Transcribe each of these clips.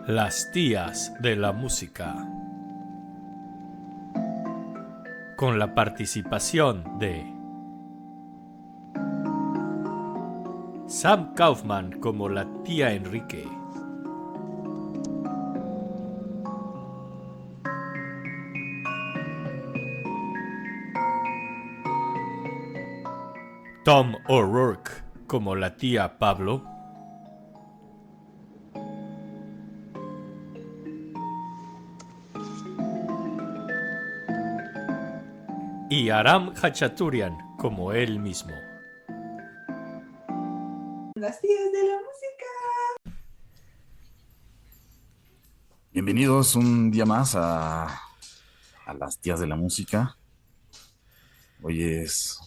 Las tías de la música, con la participación de Sam Kaufman como la tía Enrique, Tom O'Rourke como la tía Pablo y Aram Hachaturian como él mismo. Las tías de la música. Bienvenidos un día más a las tías de la música. Hoy es,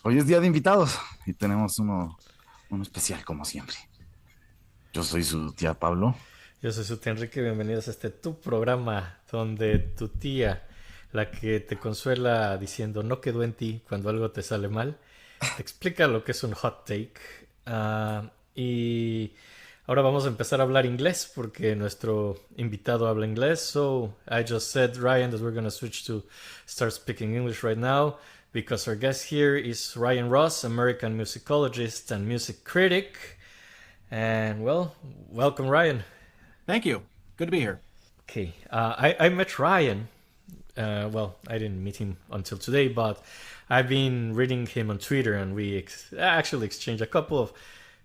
hoy es día de invitados y tenemos uno especial como siempre. Yo soy su tía Pablo. Yo soy su tía Enrique, bienvenidos a tu programa donde tu tía, la que te consuela diciendo no quedó en ti cuando algo te sale mal, te explica lo que es un hot take. Y ahora vamos a empezar a hablar inglés porque nuestro invitado habla inglés. So I just said, Ryan, that we're going to switch to start speaking English right now because our guest here is Ryan Ross, American musicologist and music critic. And well, welcome, Ryan. Thank you. Good to be here. Okay, I met Ryan. Well, I didn't meet him until today, but I've been reading him on Twitter, and we actually exchanged a couple of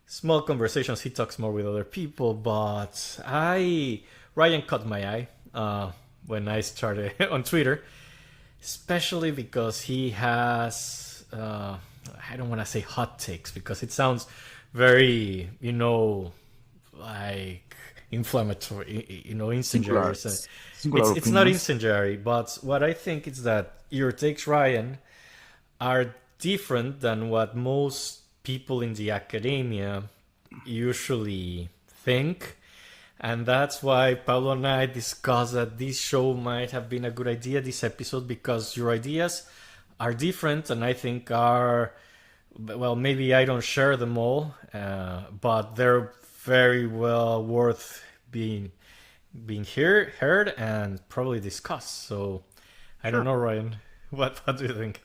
small conversations. He talks more with other people, but Ryan caught my eye when I started on Twitter, especially because he has I don't want to say hot takes because it sounds very like inflammatory, incendiary. It's not incendiary, but what I think is that your takes, Ryan, are different than what most people in the academia usually think. And that's why Pablo and I discussed that this show might have been a good idea, this episode, because your ideas are different and I think are, well, maybe I don't share them all, but they're very well worth being heard and probably discussed. So I don't know, Ryan, what do you think?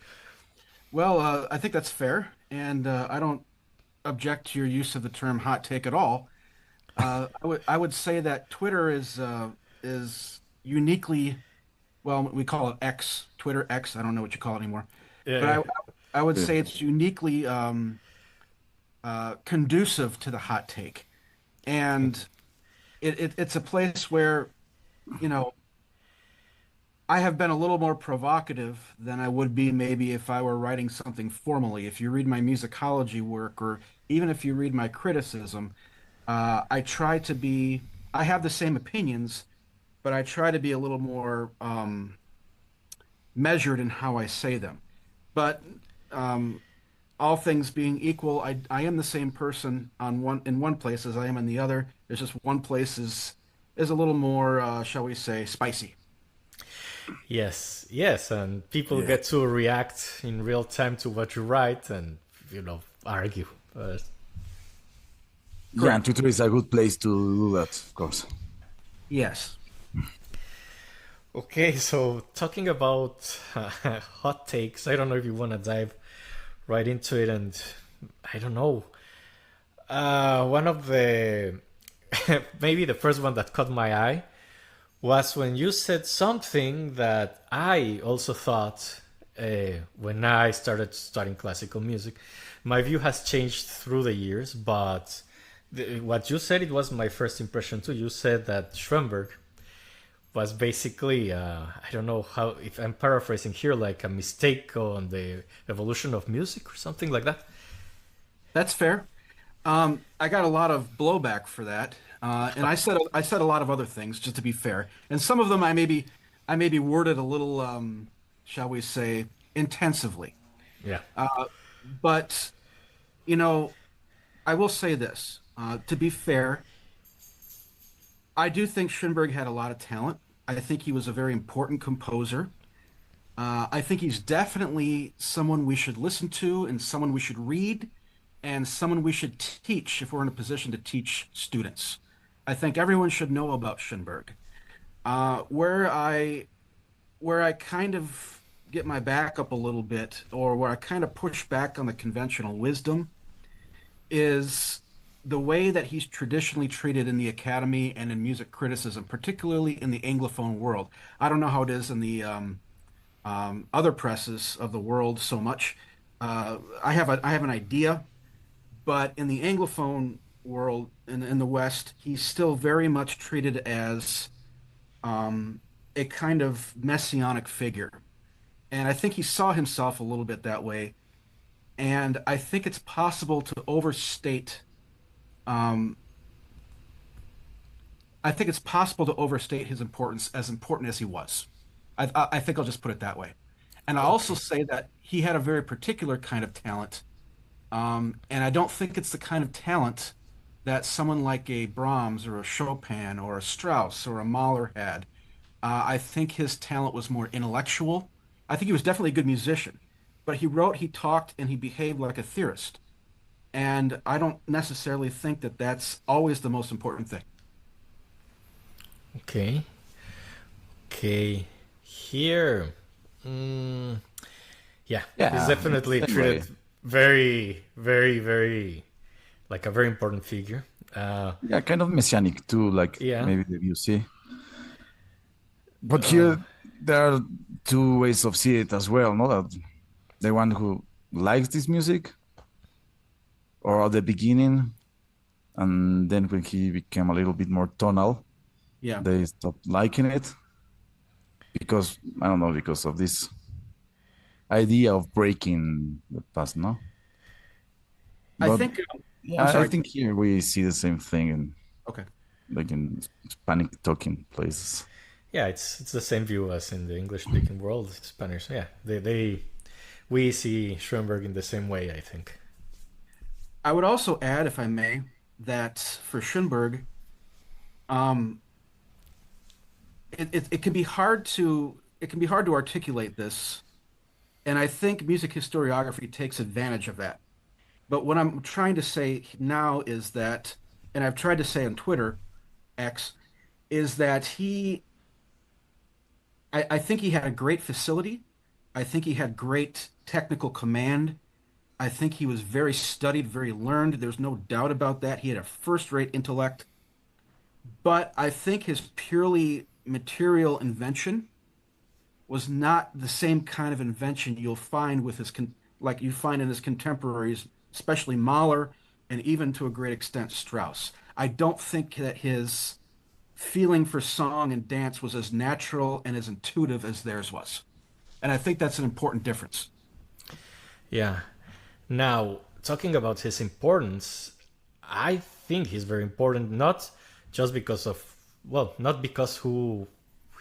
Well, I think that's fair, and I don't object to your use of the term "hot take" at all. I would say that Twitter is uniquely, well, we call it X, Twitter X. I don't know what you call it anymore, Yeah, but yeah. I would say it's uniquely conducive to the hot take, and it's a place where, you know, I have been a little more provocative than I would be maybe if I were writing something formally. If you read my musicology work, or even if you read my criticism, I try to be, I have the same opinions, but I try to be a little more measured in how I say them. But all things being equal, I am the same person in one place as I am in the other. There's just one place is a little more, shall we say, spicy. Yes, and people get to react in real time to what you write and argue. Yeah, and Twitter is a good place to do that, of course. Yes. Okay, so talking about hot takes, I don't know if you want to dive right into it, and I don't know. One of the maybe the first one that caught my eye was when you said something that I also thought when I started studying classical music. My view has changed through the years, but what you said, it was my first impression too. You said that Schoenberg was basically, I don't know how, if I'm paraphrasing here, like a mistake on the evolution of music or something like that. That's fair. I got a lot of blowback for that, and I said a lot of other things, just to be fair, and some of them I maybe worded a little, shall we say, intensively. Yeah. But you know, I will say this, to be fair, I do think Schoenberg had a lot of talent. I think he was a very important composer. I think he's definitely someone we should listen to and someone we should read and someone we should teach if we're in a position to teach students. I think everyone should know about Schoenberg. Uh, where I where I kind of get my back up a little bit, or where I kind of push back on the conventional wisdom, is the way that he's traditionally treated in the academy and in music criticism, particularly in the Anglophone world. I don't know how it is in the other presses of the world so much. I have an idea, but in the Anglophone world in the West, he's still very much treated as um, a kind of messianic figure. And I think he saw himself a little bit that way. And I think it's possible to overstate. Um, I think it's possible to overstate his importance, as important as he was. I think I'll just put it that way. And I also Okay. say that he had a very particular kind of talent. And I don't think it's the kind of talent that someone like a Brahms or a Chopin or a Strauss or a Mahler had. I think his talent was more intellectual. I think he was definitely a good musician, but he wrote, he talked, and he behaved like a theorist. And I don't necessarily think that that's always the most important thing. Okay. Okay. Here. Mm, yeah, he's Yeah, definitely same way. treated very, very, very like a very important figure. Uh, Yeah, kind of messianic too, like yeah. maybe the see. But Uh, here there are two ways of seeing it as well, no? That the one who likes this music, or at the beginning, and then when he became a little bit more tonal, Yeah. they stopped liking it because I don't know, because of this idea of breaking the past, no? I But think, I'm yeah, I sorry. think here we see the same thing in Okay. like in Spanish talking places. yeah, it's the same view as in the English speaking world, Spanish. Yeah, they we see Schoenberg in the same way, I think. I would also add, if I may, that for Schoenberg, um, it can be hard to articulate this, and I think music historiography takes advantage of that. But what I'm trying to say now is that, and I've tried to say on Twitter, X, is that I think he had a great facility. I think he had great technical command. I think he was very studied, very learned. There's no doubt about that. He had a first-rate intellect. But I think his purely material invention was not the same kind of invention you'll find with like you find in his contemporaries, especially Mahler and even to a great extent Strauss. I don't think that his feeling for song and dance was as natural and as intuitive as theirs was. And I think that's an important difference. Yeah. Now, talking about his importance, I think he's very important, not just because of, well, not because who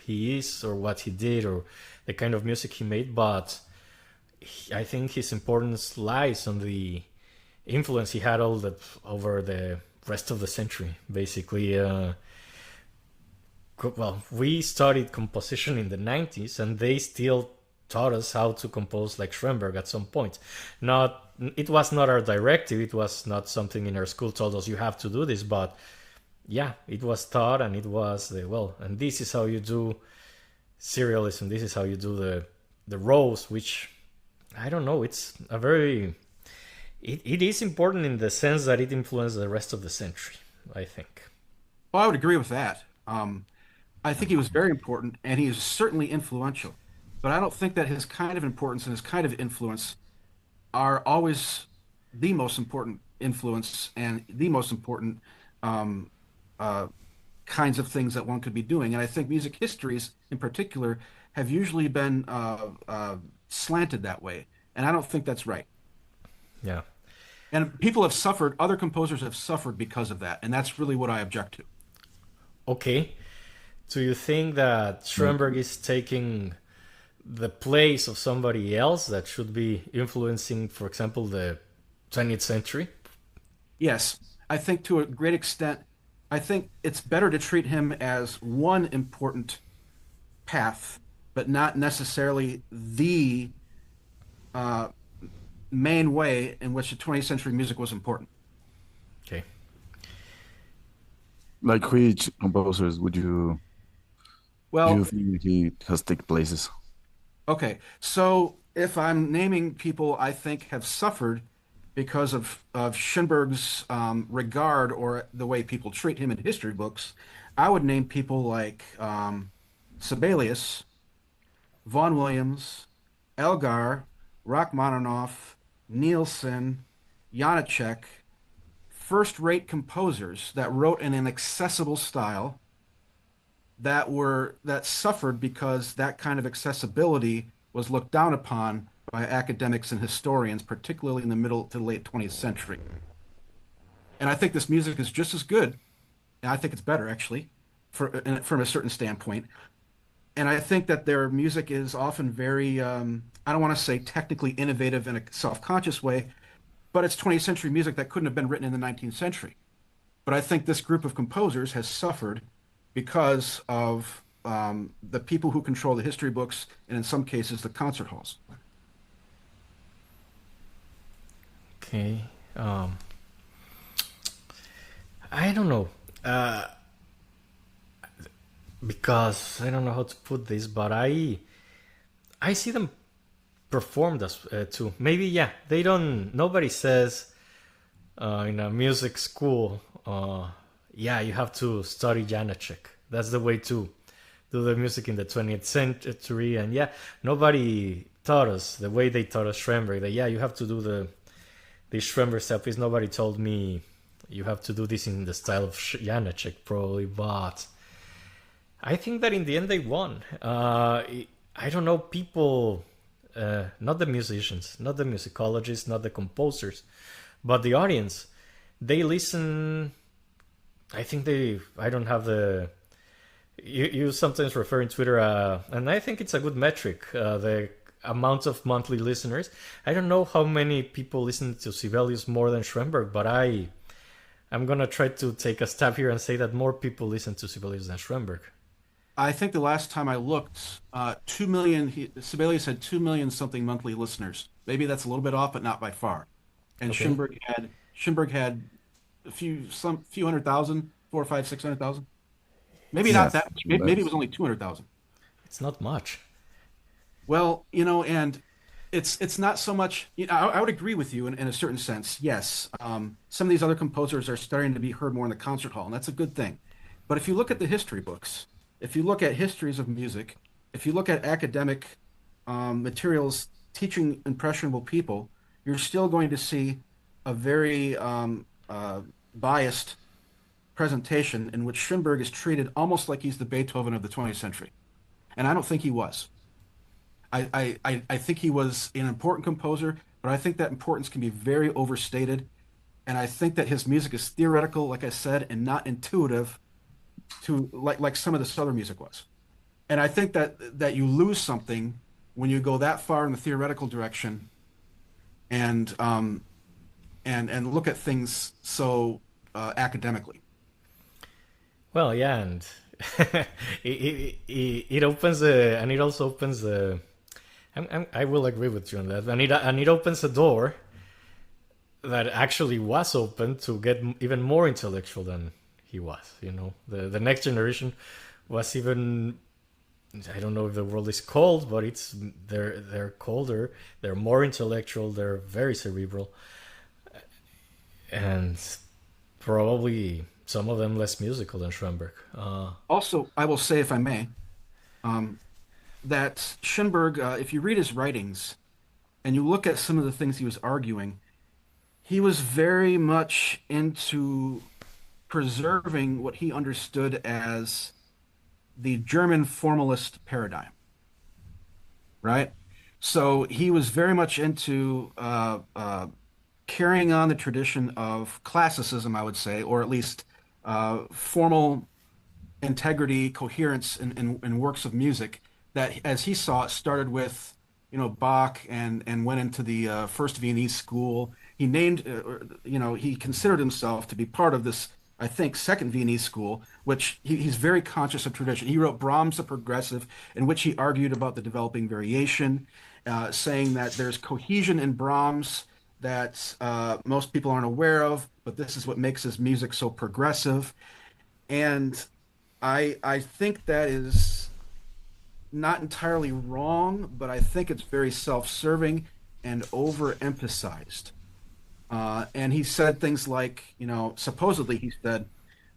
he is or what he did or the kind of music he made, but I think his importance lies on the influence he had over the rest of the century. Basically, well, we studied composition in the 90s, and they still taught us how to compose like Schoenberg at some point. Not, it was not our directive. It was not something in our school told us you have to do this, but yeah, it was taught, and it was the well, and this is how you do serialism. This is how you do the rows, which I don't know. It's a very it is important in the sense that it influenced the rest of the century, I think. Well, I would agree with that. I think he was very important and he is certainly influential. But I don't think that his kind of importance and his kind of influence are always the most important influence and the most important um, uh, kinds of things that one could be doing. And I think music histories in particular have usually been slanted that way. And I don't think that's right. Yeah. And people have suffered, other composers have suffered because of that. And that's really what I object to. Okay. Do you think that Schoenberg is taking the place of somebody else that should be influencing, for example, the 20th century? Yes, I think to a great extent, I think it's better to treat him as one important path, but not necessarily the uh, main way in which the 20th century music was important. Okay. Like which composers would you Well, think he has take places? okay. So if I'm naming people I think have suffered because of Schoenberg's regard or the way people treat him in history books, I would name people like Sibelius, Vaughan Williams, Elgar, Rachmaninoff, Nielsen, Janacek, first-rate composers that wrote in an accessible style that suffered because that kind of accessibility was looked down upon by academics and historians, particularly in the middle to late 20th century. And I think this music is just as good, and I think it's better actually, from a certain standpoint. And I think that their music is often very, I don't want to say technically innovative in a self-conscious way, but it's 20th century music that couldn't have been written in the 19th century. But I think this group of composers has suffered because of the people who control the history books and in some cases the concert halls. Okay. I don't know. Because I don't know how to put this, but I see them performed as too. Maybe yeah, they don't. Nobody says in a music school, yeah, you have to study Janacek. That's the way to do the music in the 20th century. And yeah, nobody taught us the way they taught us Schoenberg. That yeah, you have to do the Schoenberg stuff. Is nobody told me you have to do this in the style of Janacek probably, but I think that in the end they won. I don't know people, not the musicians, not the musicologists, not the composers, but the audience. They listen. I think they. I don't have the. You sometimes refer in Twitter, and I think it's a good metric. The amount of monthly listeners. I don't know how many people listen to Sibelius more than Schoenberg, but I'm gonna try to take a stab here and say that more people listen to Sibelius than Schoenberg. I think the last time I looked, 2 million, Sibelius had 2 million something monthly listeners. Maybe that's a little bit off, but not by far. And Okay. Schoenberg had some few hundred thousand, 4, 5, 600,000. Maybe It's not Yes, that much. Maybe it was that's only 200,000. it's not much. Well, and it's not so much. I would agree with you in a certain sense. Yes, some of these other composers are starting to be heard more in the concert hall, and that's a good thing. But if you look at the history books, if you look at histories of music, if you look at academic materials teaching impressionable people, you're still going to see a very biased presentation in which Schoenberg is treated almost like he's the Beethoven of the 20th century. And I don't think he was. I think he was an important composer, but I think that importance can be very overstated. And I think that his music is theoretical, like I said, and not intuitive to like some of the Southern music was. And I think that you lose something when you go that far in the theoretical direction and and look at things so academically. Well, yeah, and it opens the and it also opens the. I will agree with you on that, and it opens a door that actually was open to get even more intellectual than he was. The next generation was even. I don't know if the world is cold, but they're colder. They're more intellectual. They're very cerebral, and probably some of them less musical than Schoenberg. Also, I will say, if I may, um, that Schoenberg, if you read his writings and you look at some of the things he was arguing, he was very much into preserving what he understood as the German formalist paradigm, right? So he was very much into carrying on the tradition of classicism, I would say, or at least formal integrity, coherence in works of music that, as he saw it, started with, Bach and went into the first Viennese school. He named, he considered himself to be part of this, I think, second Viennese school, which he's very conscious of tradition. He wrote Brahms the Progressive, in which he argued about the developing variation, saying that there's cohesion in Brahms that most people aren't aware of, but this is what makes his music so progressive. And I think that is not entirely wrong, but I think it's very self-serving and overemphasized. And he said things like, supposedly he said,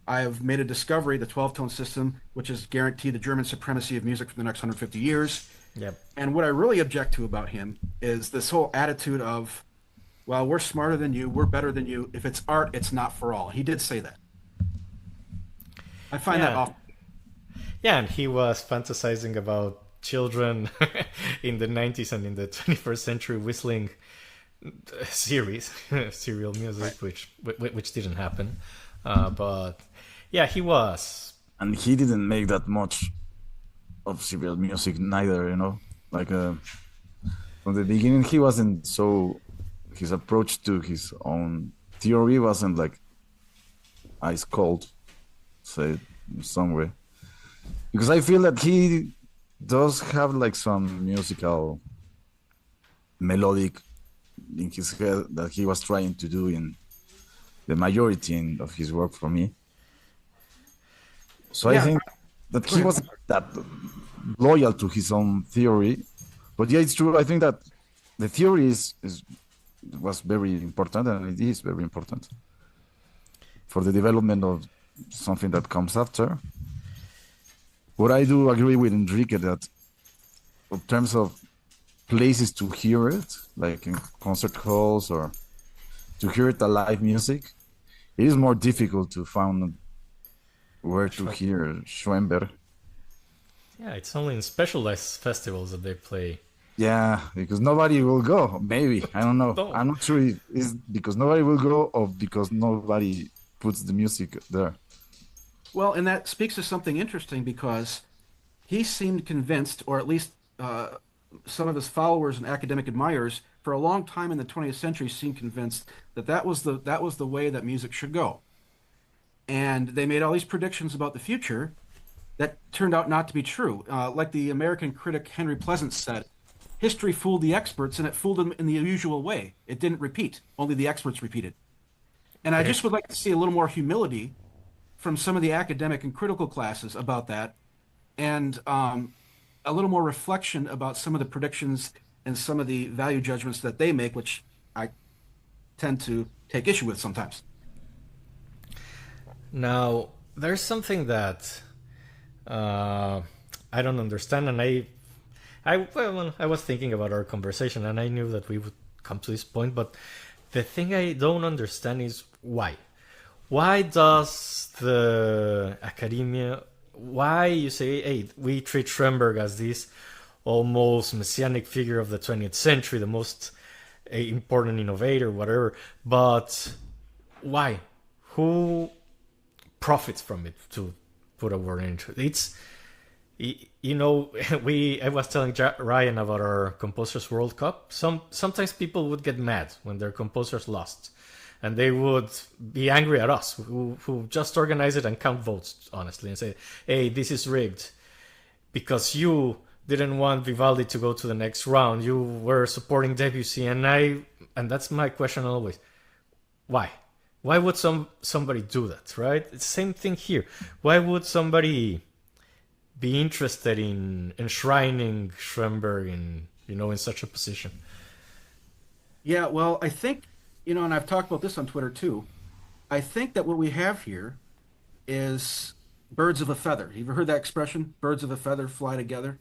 I have made a discovery, the 12-tone system, which has guaranteed the German supremacy of music for the next 150 years. Yep. And what I really object to about him is this whole attitude of, well, we're smarter than you, we're better than you. If it's art, it's not for all. He did say that. I find that Yeah. off. Yeah, and he was fantasizing about children in the 90s and in the 21st century whistling series, serial music, Right. which didn't happen. But yeah, he was. And he didn't make that much of serial music neither, Like from the beginning, he wasn't so. His approach to his own theory wasn't like ice cold, say in some way. Because I feel that he does have like some musical melodic in his head that he was trying to do in the majority of his work for me. So I Yeah. think that Go he ahead. wasn't that loyal to his own theory. But yeah, it's true. I think that the theory was very important, and it is very important for the development of something that comes after. But I do agree with Enrique that in terms of places to hear it, like in concert halls or to hear it alive music, it is more difficult to find where to hear Schoenberg. Yeah, it's only in specialized festivals that they play. Yeah, because nobody will go. Maybe. I don't know. No. I'm not sure if it's because nobody will go or because nobody puts the music there. Well, and that speaks to something interesting because he seemed convinced, or at least some of his followers and academic admirers, for a long time in the 20th century, seemed convinced that that was the way that music should go. And they made all these predictions about the future that turned out not to be true. Like the American critic Henry Pleasant said, history fooled the experts, and it fooled them in the usual way. It didn't repeat; only the experts repeated. And I Okay. just would like to see a little more humility from some of the academic and critical classes about that, and a little more reflection about some of the predictions and some of the value judgments that they make, which I tend to take issue with sometimes. Now, there's something that uh, I don't understand, and I was thinking about our conversation, and I knew that we would come to this point, but the thing I don't understand is why. Why does the academia? Why you say, hey, we treat Schoenberg as this almost messianic figure of the 20th century, the most important innovator, whatever, but why? Who profits from it, to put a word into it? It's we I was telling Ryan about our composers World Cup. Sometimes people would get mad when their composers lost, and they would be angry at us who just organize it and count votes honestly and say, hey, this is rigged because you didn't want Vivaldi to go to the next round, you were supporting Debussy. And that's my question always. Why would somebody do that, right? It's the same thing here. Why would somebody be interested in enshrining Schoenberg in such a position? Yeah, well, I think, and I've talked about this on Twitter too. I think that what we have here is birds of a feather. You ever heard that expression? Birds of a feather fly together.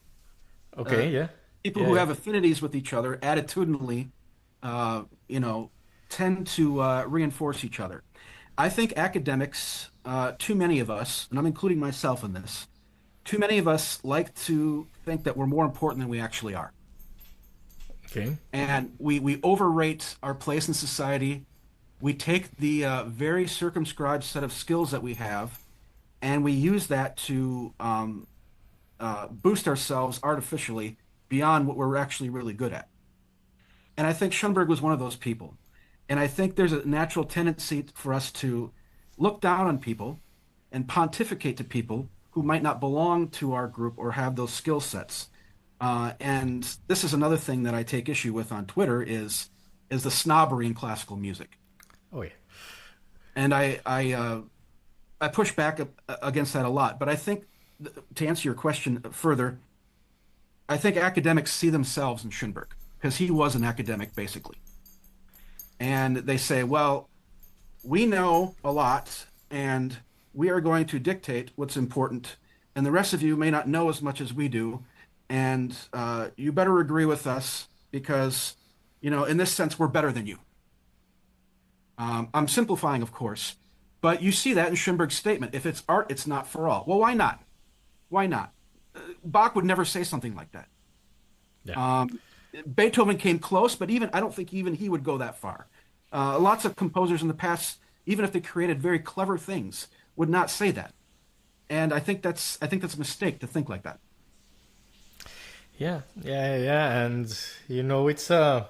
Uh, Okay, yeah. People Yeah, who yeah. have affinities with each other attitudinally, uh, you know, tend to reinforce each other. I think academics, too many of us, and I'm including myself in this, too many of us like to think that we're more important than we actually are. Okay. And we overrate our place in society. We take the very circumscribed set of skills that we have, and we use that to boost ourselves artificially beyond what we're actually really good at. And I think Schoenberg was one of those people. And I think there's a natural tendency for us to look down on people and pontificate to people who might not belong to our group or have those skill sets. And this is another thing that I take issue with on Twitter is the snobbery in classical music. Oh yeah. And I I push back against that a lot, but I think to answer your question further, I think academics see themselves in Schoenberg because he was an academic basically. And they say, well, we know a lot and we are going to dictate what's important, and the rest of you may not know as much as we do, and you better agree with us because, in this sense, we're better than you. I'm simplifying, of course, but you see that in Schoenberg's statement. If it's art, it's not for all. Well, why not? Why not? Bach would never say something like that. Yeah. Beethoven came close, but I don't think even he would go that far. Lots of composers in the past, even if they created very clever things, would not say that. And I think that's a mistake to think like that. Yeah, and it's a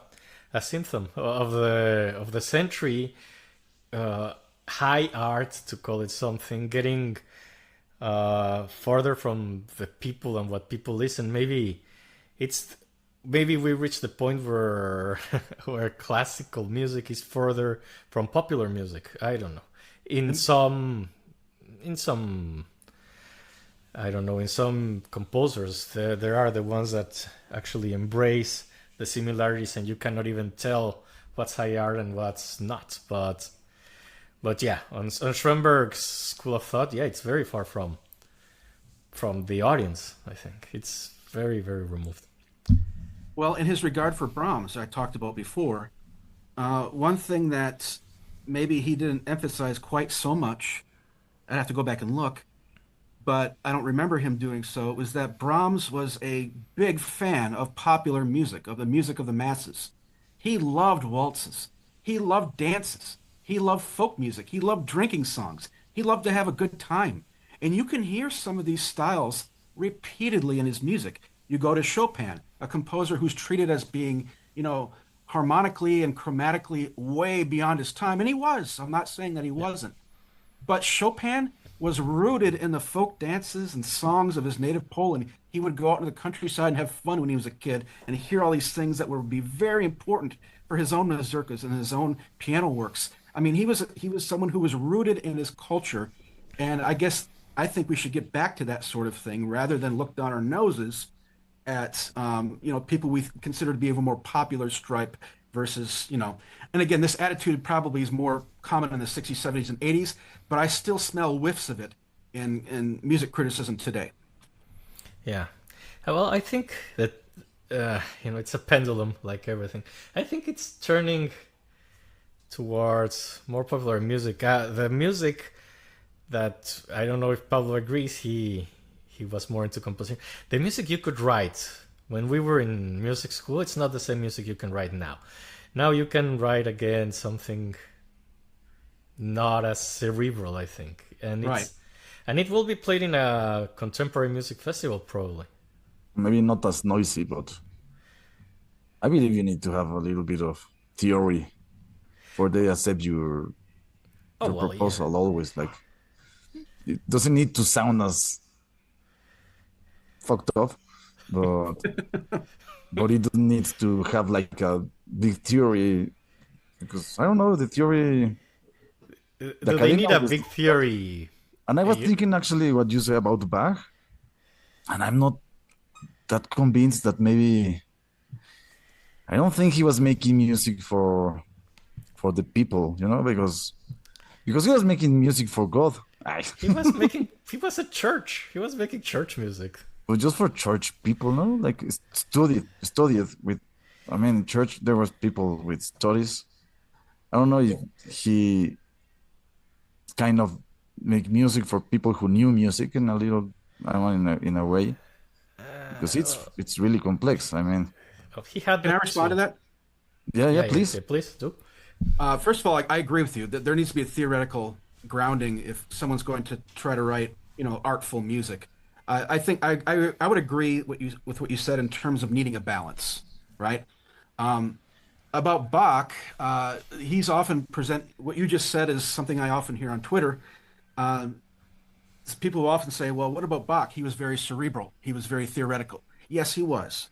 symptom of the century. High art, to call it something, getting farther from the people and what people listen. Maybe we reach the point where where classical music is further from popular music. I don't know. In some I don't know, in some composers, there are the ones that actually embrace the similarities, and you cannot even tell what's high art and what's not. But yeah, on Schoenberg's school of thought, yeah, it's very far from the audience. I think it's very, very removed. Well, in his regard for Brahms, I talked about before, one thing that maybe he didn't emphasize quite so much, I'd have to go back and look, but I don't remember him doing so, was that Brahms was a big fan of popular music, of the music of the masses. He loved waltzes. He loved dances. He loved folk music. He loved drinking songs. He loved to have a good time. And you can hear some of these styles repeatedly in his music. You go to Chopin, a composer who's treated as being, harmonically and chromatically way beyond his time. And he was. I'm not saying that he wasn't. But Chopin was rooted in the folk dances and songs of his native Poland. He would go out into the countryside and have fun when he was a kid and hear all these things that would be very important for his own mazurkas and his own piano works. I mean, he was someone who was rooted in his culture. And I think we should get back to that sort of thing rather than look down our noses at people we consider to be of a more popular stripe versus, and again, this attitude probably is more common in the 60s, 70s, and 80s, but I still smell whiffs of it in music criticism today. Yeah. Well, I think that, it's a pendulum like everything. I think it's turning towards more popular music. The music that, I don't know if Pablo agrees, he was more into composition. The music you could write when we were in music school, it's not the same music you can write now. Now you can write again something not as cerebral, I think, and it will be played in a contemporary music festival probably. Maybe not as noisy, but I believe you need to have a little bit of theory for they accept your proposal. Yeah. Always, like, it doesn't need to sound as fucked up, but but it needs to have like a big theory, because I don't know, the theory. Do they need a big theory? And I was thinking actually what you say about Bach, and I'm not that convinced that maybe. I don't think he was making music for the people, because he was making music for God. He was a church. He was making church music. But just for church people, no? Like studied with, church, there was people with studies. I don't know if he kind of make music for people who knew music in a little, in a way, because it's really complex. He had. Can I respond to that? Yeah, please. Yeah, please do. First of all, I agree with you that there needs to be a theoretical grounding if someone's going to try to write, artful music. I think I would agree with what you said in terms of needing a balance, right? About Bach, he's often what you just said is something I often hear on Twitter. People will often say, well, what about Bach? He was very cerebral. He was very theoretical. Yes, he was.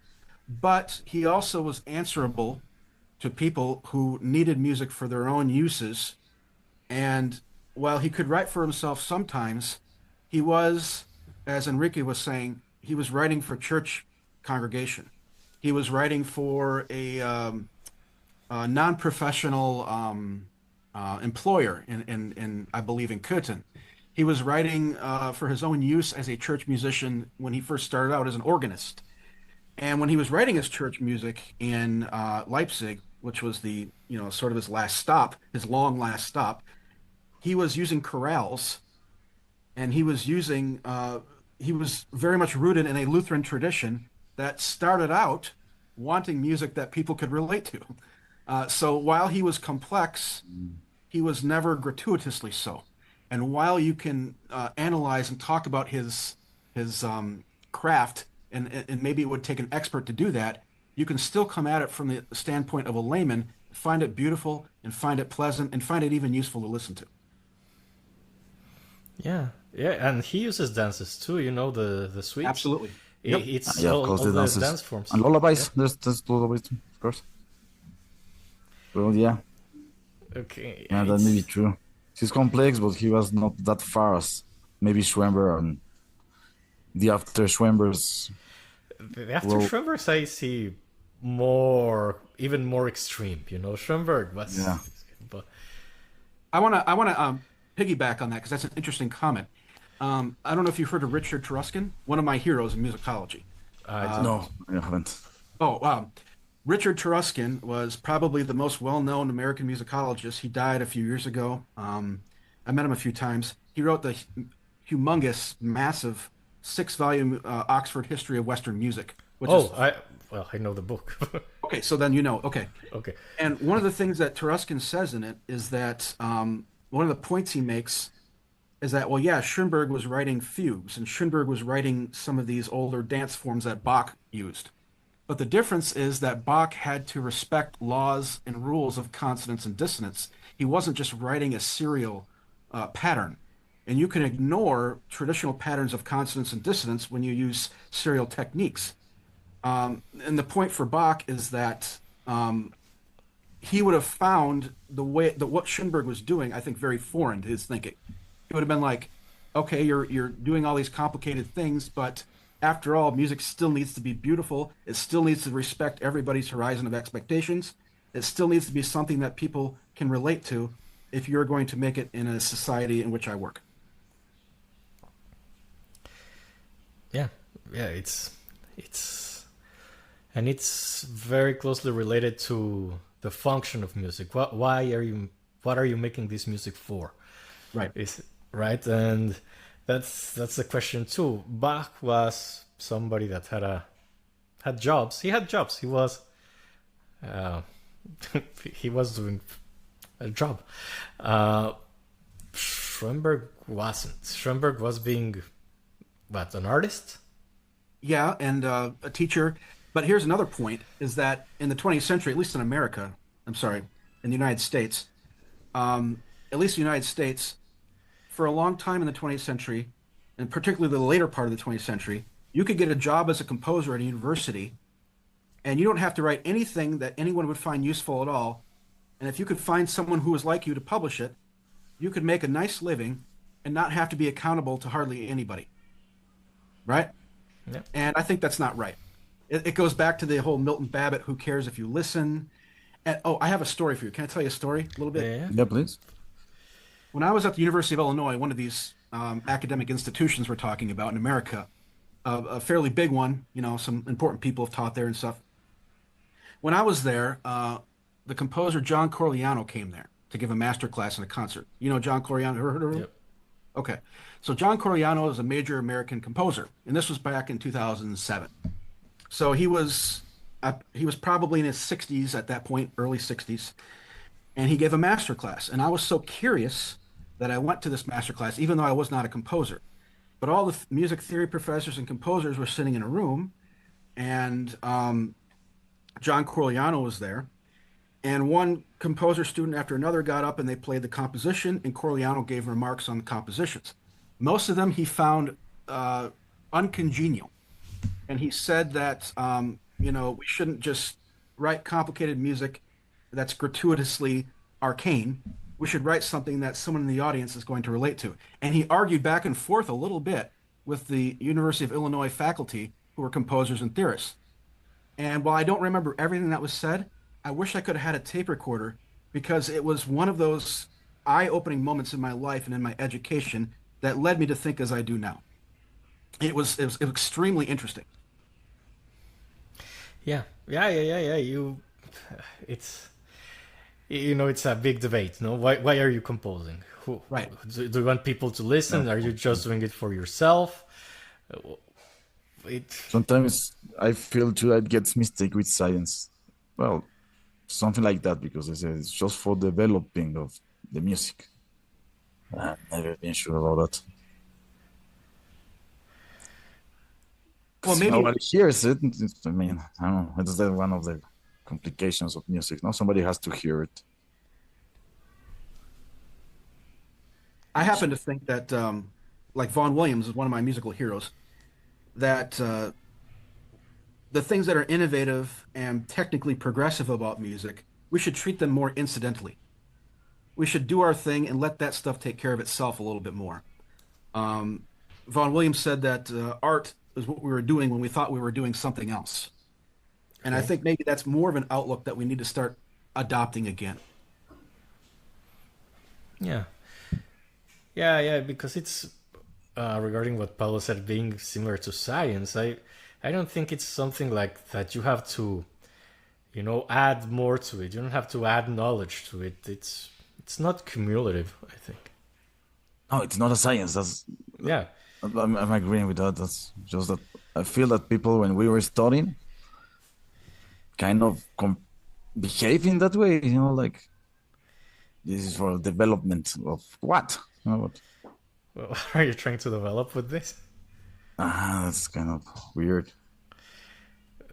But he also was answerable to people who needed music for their own uses. And while he could write for himself sometimes, he was, as Enrique was saying, he was writing for church congregation. He was writing for a non-professional employer in I believe in Köthen. He was writing for his own use as a church musician when he first started out as an organist. And when he was writing his church music in Leipzig, which was the, sort of his last stop, his long last stop, he was using chorales, and he was very much rooted in a Lutheran tradition that started out wanting music that people could relate to. So while he was complex, he was never gratuitously so. And while you can analyze and talk about his craft, and maybe it would take an expert to do that, you can still come at it from the standpoint of a layman, find it beautiful and find it pleasant and find it even useful to listen to. Yeah, yeah, and he uses dances too. The suites. Absolutely. It's yeah, of course, all the the dances dance forms. and lullabies. Yeah. There's lullabies too, of course. Well, yeah, Okay. yeah, that may be true. He's complex, but he was not that far as maybe Schwember and the after Schwembers. After Schoenberg's, I see even more extreme. Schoenberg was. Yeah. But I want to piggyback on that because that's an interesting comment. I don't know if you've heard of Richard Truskin, one of my heroes in musicology. No, I haven't. Richard Truskin was probably the most well-known American musicologist. He died a few years ago. I met him a few times. He wrote the humongous, massive 6-volume Oxford History of Western Music. I know the book. Okay, so then you know. Okay. Okay. And one of the things that Taruskin says in it is that one of the points he makes is that, well, yeah, Schoenberg was writing fugues, and Schoenberg was writing some of these older dance forms that Bach used. But the difference is that Bach had to respect laws and rules of consonance and dissonance. He wasn't just writing a serial pattern. And you can ignore traditional patterns of consonance and dissonance when you use serial techniques. And the point for Bach is that he would have found the way that what Schoenberg was doing, I think, very foreign to his thinking. He would have been like, okay, you're doing all these complicated things, but after all, music still needs to be beautiful. It still needs to respect everybody's horizon of expectations. It still needs to be something that people can relate to if you're going to make it in a society in which I work. Yeah, it's very closely related to the function of music. What are you making this music for? Right. Right, and that's the question too. Bach was somebody that had jobs. He had jobs. He was he was doing a job. Schoenberg wasn't. Schoenberg was being an artist? Yeah, and a teacher. But here's another point, is that in the 20th century, at least in America, in the United States, at least the United States, for a long time in the 20th century, and particularly the later part of the 20th century, you could get a job as a composer at a university, and you don't have to write anything that anyone would find useful at all. And if you could find someone who was like you to publish it, you could make a nice living and not have to be accountable to hardly anybody. Right? Yeah. And I think that's not right. It goes back to the whole Milton Babbitt, who cares if you listen. And, I have a story for you. Can I tell you a story a little bit? Yeah, please. When I was at the University of Illinois, one of these academic institutions we're talking about in America, a fairly big one, some important people have taught there and stuff. When I was there, the composer John Corigliano came there to give a master class in a concert. You know John Corigliano? Heard of him? Yep. Okay. So John Corigliano is a major American composer, and this was back in 2007. So he was probably in his 60s at that point, early 60s, and he gave a master class. And I was so curious that I went to this master class, even though I was not a composer. But all the music theory professors and composers were sitting in a room, and John Corigliano was there. And one composer student after another got up and they played the composition, and Corigliano gave remarks on the compositions. Most of them he found uncongenial. And he said that, we shouldn't just write complicated music that's gratuitously arcane. we should write something that someone in the audience is going to relate to. And he argued back and forth a little bit with the University of Illinois faculty who were composers and theorists. And while I don't remember everything that was said, I wish I could have had a tape recorder because it was one of those eye-opening moments in my life and in my education that led me to think as I do now. It was extremely interesting. Yeah. It's it's a big debate. No, why are you composing? Right. Do you want people to listen? Are you just doing it for yourself? Sometimes I feel too that gets mistake with science. Well, something like that because it's just for developing of the music. I've never been sure about that. Well, Because maybe nobody hears it. I mean, I don't know. It's one of the complications of music. Now somebody has to hear it. I happen to think that, like Vaughan Williams is one of my musical heroes, that the things that are innovative and technically progressive about music, we should treat them more incidentally. We should do our thing and let that stuff take care of itself a little bit more. Um, Vaughan Williams said that art is what we were doing when we thought we were doing something else. And I Okay. think maybe that's more of an outlook that we need to start adopting again. Yeah. Yeah, because it's regarding what Paulo said, being similar to science. I don't think it's something like that. You have to, add more to it. You don't have to add knowledge to it. It's not cumulative, I think. No, it's not a science. Yeah, I'm agreeing with that. That's just that I feel that people, when we were studying, kind of behave in that way. Like this is for development of what? What? well, what are you trying to develop with this? That's kind of weird.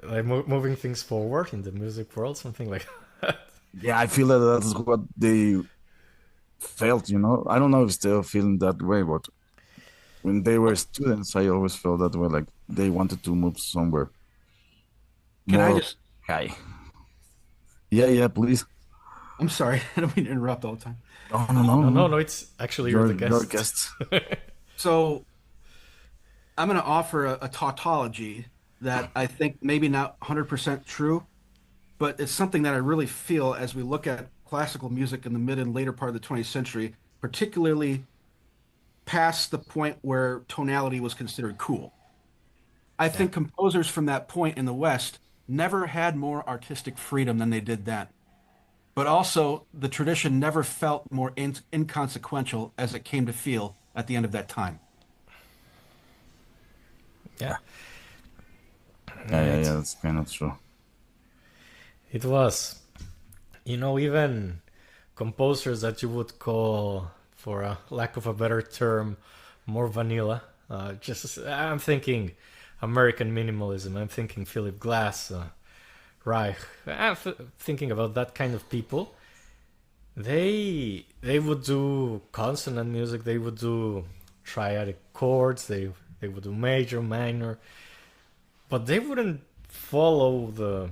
Like moving things forward in the music world, something like that. Yeah, I feel that that's what they felt. I don't know if still feeling that way, but when they were students, I always felt that way. Like they wanted to move somewhere Can I more just, high. Yeah, please. I'm sorry, I don't mean to interrupt all the time. No, no, no, No, no. no, it's actually you're the You're a guest. guest. So I'm going to offer a tautology that I think maybe not 100% true, but it's something that I really feel as we look at classical music in the mid and later part of the 20th century, particularly past the point where tonality was considered cool. I Yeah, think composers from that point in the West never had more artistic freedom than they did then. But also, the tradition never felt more inconsequential as it came to feel at the end of that time. yeah. Yeah, It that's kind of true. it was. Even composers that you would call, for a lack of a better term, more vanilla. I'm thinking American minimalism. I'm thinking Philip Glass, Reich. Thinking about that kind of people. They would do consonant music. They would do triadic chords. They would do major, minor, but they wouldn't follow the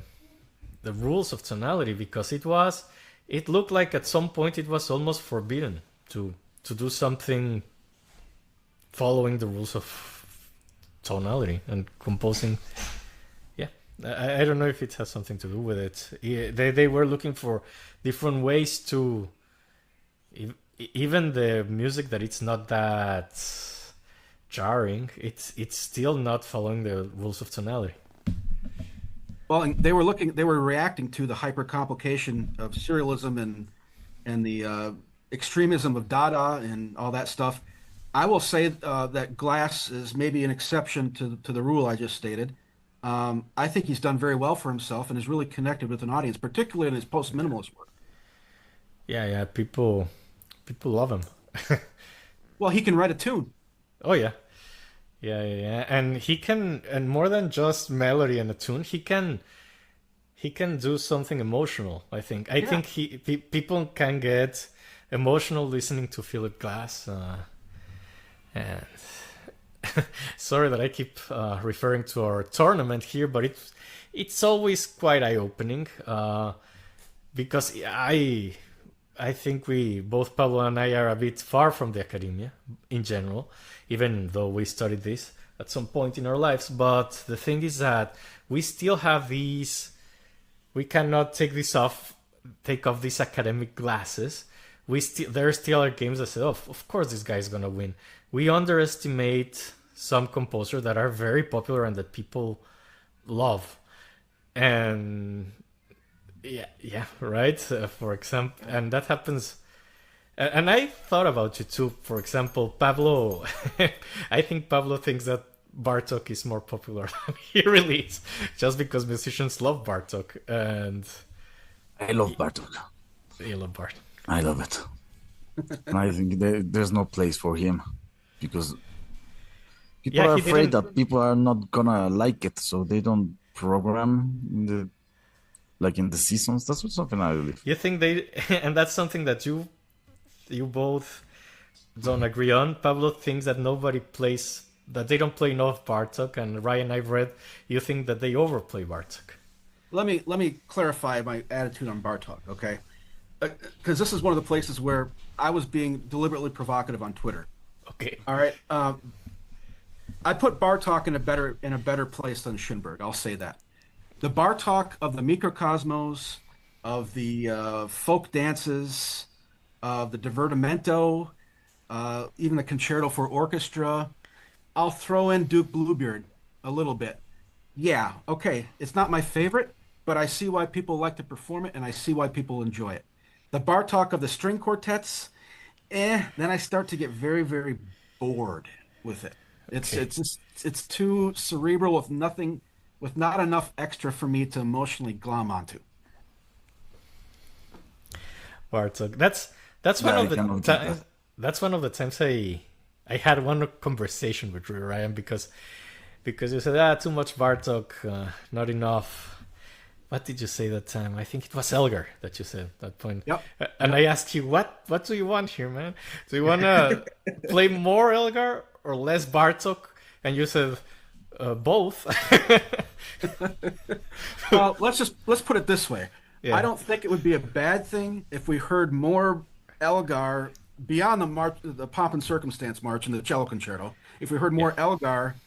rules of tonality because it looked like at some point it was almost forbidden to do something following the rules of tonality and composing. Yeah, I don't know if it has something to do with it. Yeah, they were looking for different ways to even the music that it's not that jarring. It's still not following the rules of tonality. Well, and they were reacting to the hyper complication of serialism and the extremism of Dada and all that stuff. I will say that Glass is maybe an exception to the rule I just stated. I think he's done very well for himself and is really connected with an audience, particularly in his post-minimalist work. Yeah. People love him. Well, he can write a tune. Oh yeah. And he can, and more than just melody and a tune, he can do something emotional. I Yeah. think people can get emotional listening to Philip Glass. And sorry that I keep referring to our tournament here, but it's always quite eye opening because I think we both Pablo and I are a bit far from the academia in general, even though we studied this at some point in our lives. But the thing is that we still have these. We cannot take off these academic glasses. There still are games that say, "Oh, of course this guy is gonna win." We underestimate some composers that are very popular and that people love, and yeah, right. For example, and that happens. And I thought about you too. For example, Pablo. I think Pablo thinks that Bartok is more popular than he really is, just because musicians love Bartok, and I love Bartok. you love Bartok. I love it. And I think there's no place for him because people Yeah, are he afraid didn't. that people are not gonna like it, so they don't program in the seasons. That's something I believe. You think they, and that's something that you both don't agree on. Pablo thinks that nobody plays, that they don't play enough Bartok, and Ryan, I've read, you think that they overplay Bartok. Let me clarify my attitude on Bartok, okay? Because this is one of the places where I was being deliberately provocative on Twitter. Okay. All right. I put Bartok in a better place than Schoenberg. I'll say that. The Bartok of the microcosmos, of the folk dances, of the divertimento, even the concerto for orchestra. I'll throw in Duke Bluebeard a little bit. Yeah, okay. It's not my favorite, but I see why people like to perform it, and I see why people enjoy it. The Bartok of the string quartets, then I start to get very, very bored with it. Okay. It's too cerebral with not enough extra for me to emotionally glom onto. Bartok. That's one Yeah, I of the cannot get times. that. That's one of the times I had one conversation with Ryan because you said too much Bartok, not enough. What did you say that time? I think it was Elgar that you said at that point. Yep. And I asked you, what do you want here, man? Do you want to play more Elgar or less Bartok? And you said both. Well, let's put it this way. Yeah. I don't think it would be a bad thing if we heard more Elgar beyond the Pomp and Circumstance March and the cello concerto. If we heard more Elgar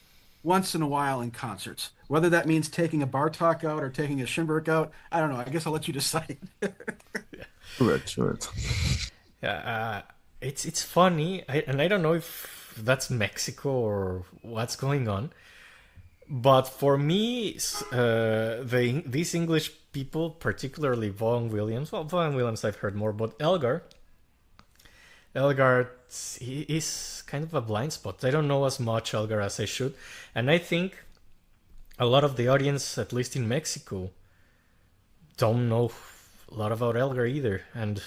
once in a while in concerts, whether that means taking a Bartok out or taking a Schoenberg out, I don't know. I guess I'll let you decide. Sure. It's funny, and I don't know if that's Mexico or what's going on. But for me, these English people, particularly Vaughan Williams, well, Vaughan Williams I've heard more, but Elgar, he is kind of a blind spot. I don't know as much Elgar as I should, and I think a lot of the audience, at least in Mexico, don't know a lot about Elgar either, and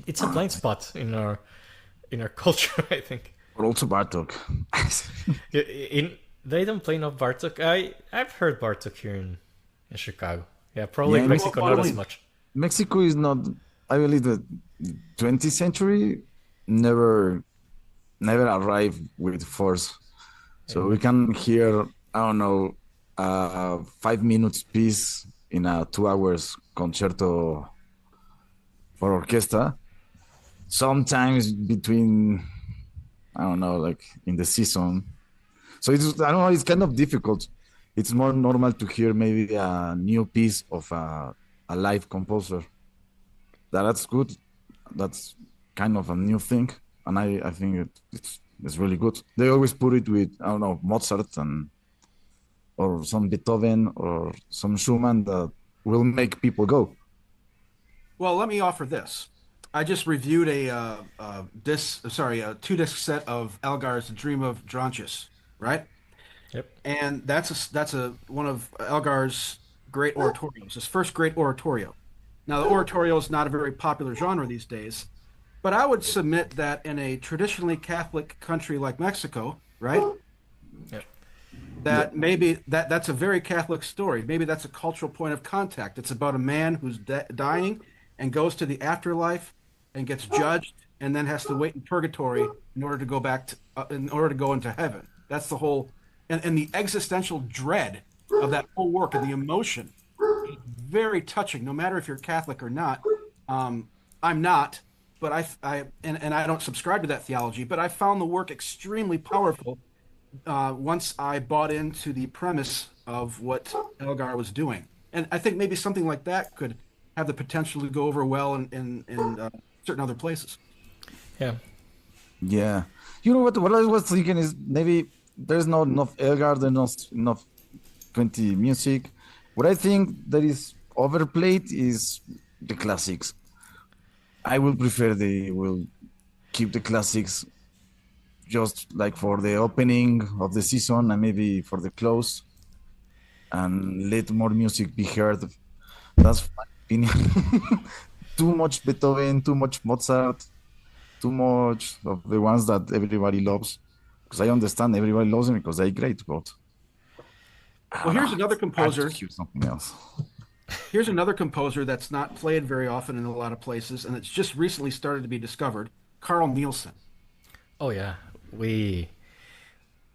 it's a blind spot in our culture, I think. But also Bartok. They don't play enough Bartok. I've heard Bartok here in Chicago. Yeah, probably Yeah, in Mexico not as much. Mexico is not. I believe the 20th century never arrived with force. So we can hear, I don't know, 5 minutes piece in a 2 hours concerto for orchestra. Sometimes between, I don't know, like in the season. So I don't know, it's kind of difficult. It's more normal to hear maybe a new piece of a live composer. That's good. That's kind of a new thing. And I think it's really good. They always put it with, I don't know, Mozart or some Beethoven or some Schumann that will make people go. Well, let me offer this. I just reviewed a 2-disc set of Elgar's Dream of Drontius, right? Yep. And that's one of Elgar's great oratorios, his first great oratorio. Now, the oratorio is not a very popular genre these days, but I would submit that in a traditionally Catholic country like Mexico, right? Yep. That maybe that's a very Catholic story. Maybe that's a cultural point of contact. It's about a man who's dying and goes to the afterlife and gets judged and then has to wait in purgatory in order to go in order to go into heaven. That's the whole, and the existential dread of that whole work and the emotion, very touching. No matter if you're Catholic or not, I'm not, but and I don't subscribe to that theology, but I found the work extremely powerful once I bought into the premise of what Elgar was doing. And I think maybe something like that could have the potential to go over well in certain other places. Yeah. Yeah. You know what I was thinking is maybe there's not enough Elgar, there's not enough 20 music. What I think that is overplayed is the classics. I will prefer they will keep the classics just like for the opening of the season and maybe for the close and let more music be heard. That's my opinion. Too much Beethoven, too much Mozart, too much of the ones that everybody loves. Because I understand everybody loves them because they're great, but I Well, don't here's know. another I have to composer. hear something else. Here's another composer that's not played very often in a lot of places, and it's just recently started to be discovered. Carl Nielsen. Oh yeah. We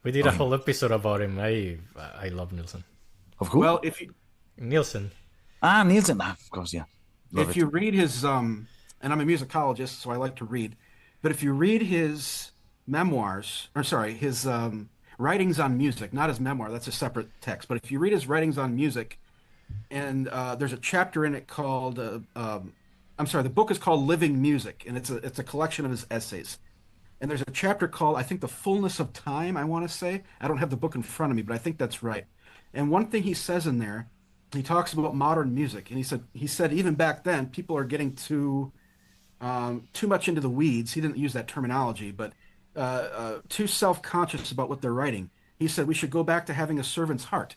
we did Oh, a whole episode about him. I love Nilsson. of who? Well, Nielsen. Ah, Nielsen. Ah, of course, yeah. Love if it. you read his and I'm a musicologist, so I like to read, but if you read his memoirs, or sorry, his writings on music, not his memoir, that's a separate text, but if you read his writings on music, and there's a chapter in it called I'm sorry, the book is called Living Music, and it's a collection of his essays. And there's a chapter called, I think, The Fullness of Time, I want to say. I don't have the book in front of me, but I think that's right. And one thing he says in there, he talks about modern music, and he said even back then people are getting too much into the weeds. He didn't use that terminology, but too self-conscious about what they're writing. He said we should go back to having a servant's heart.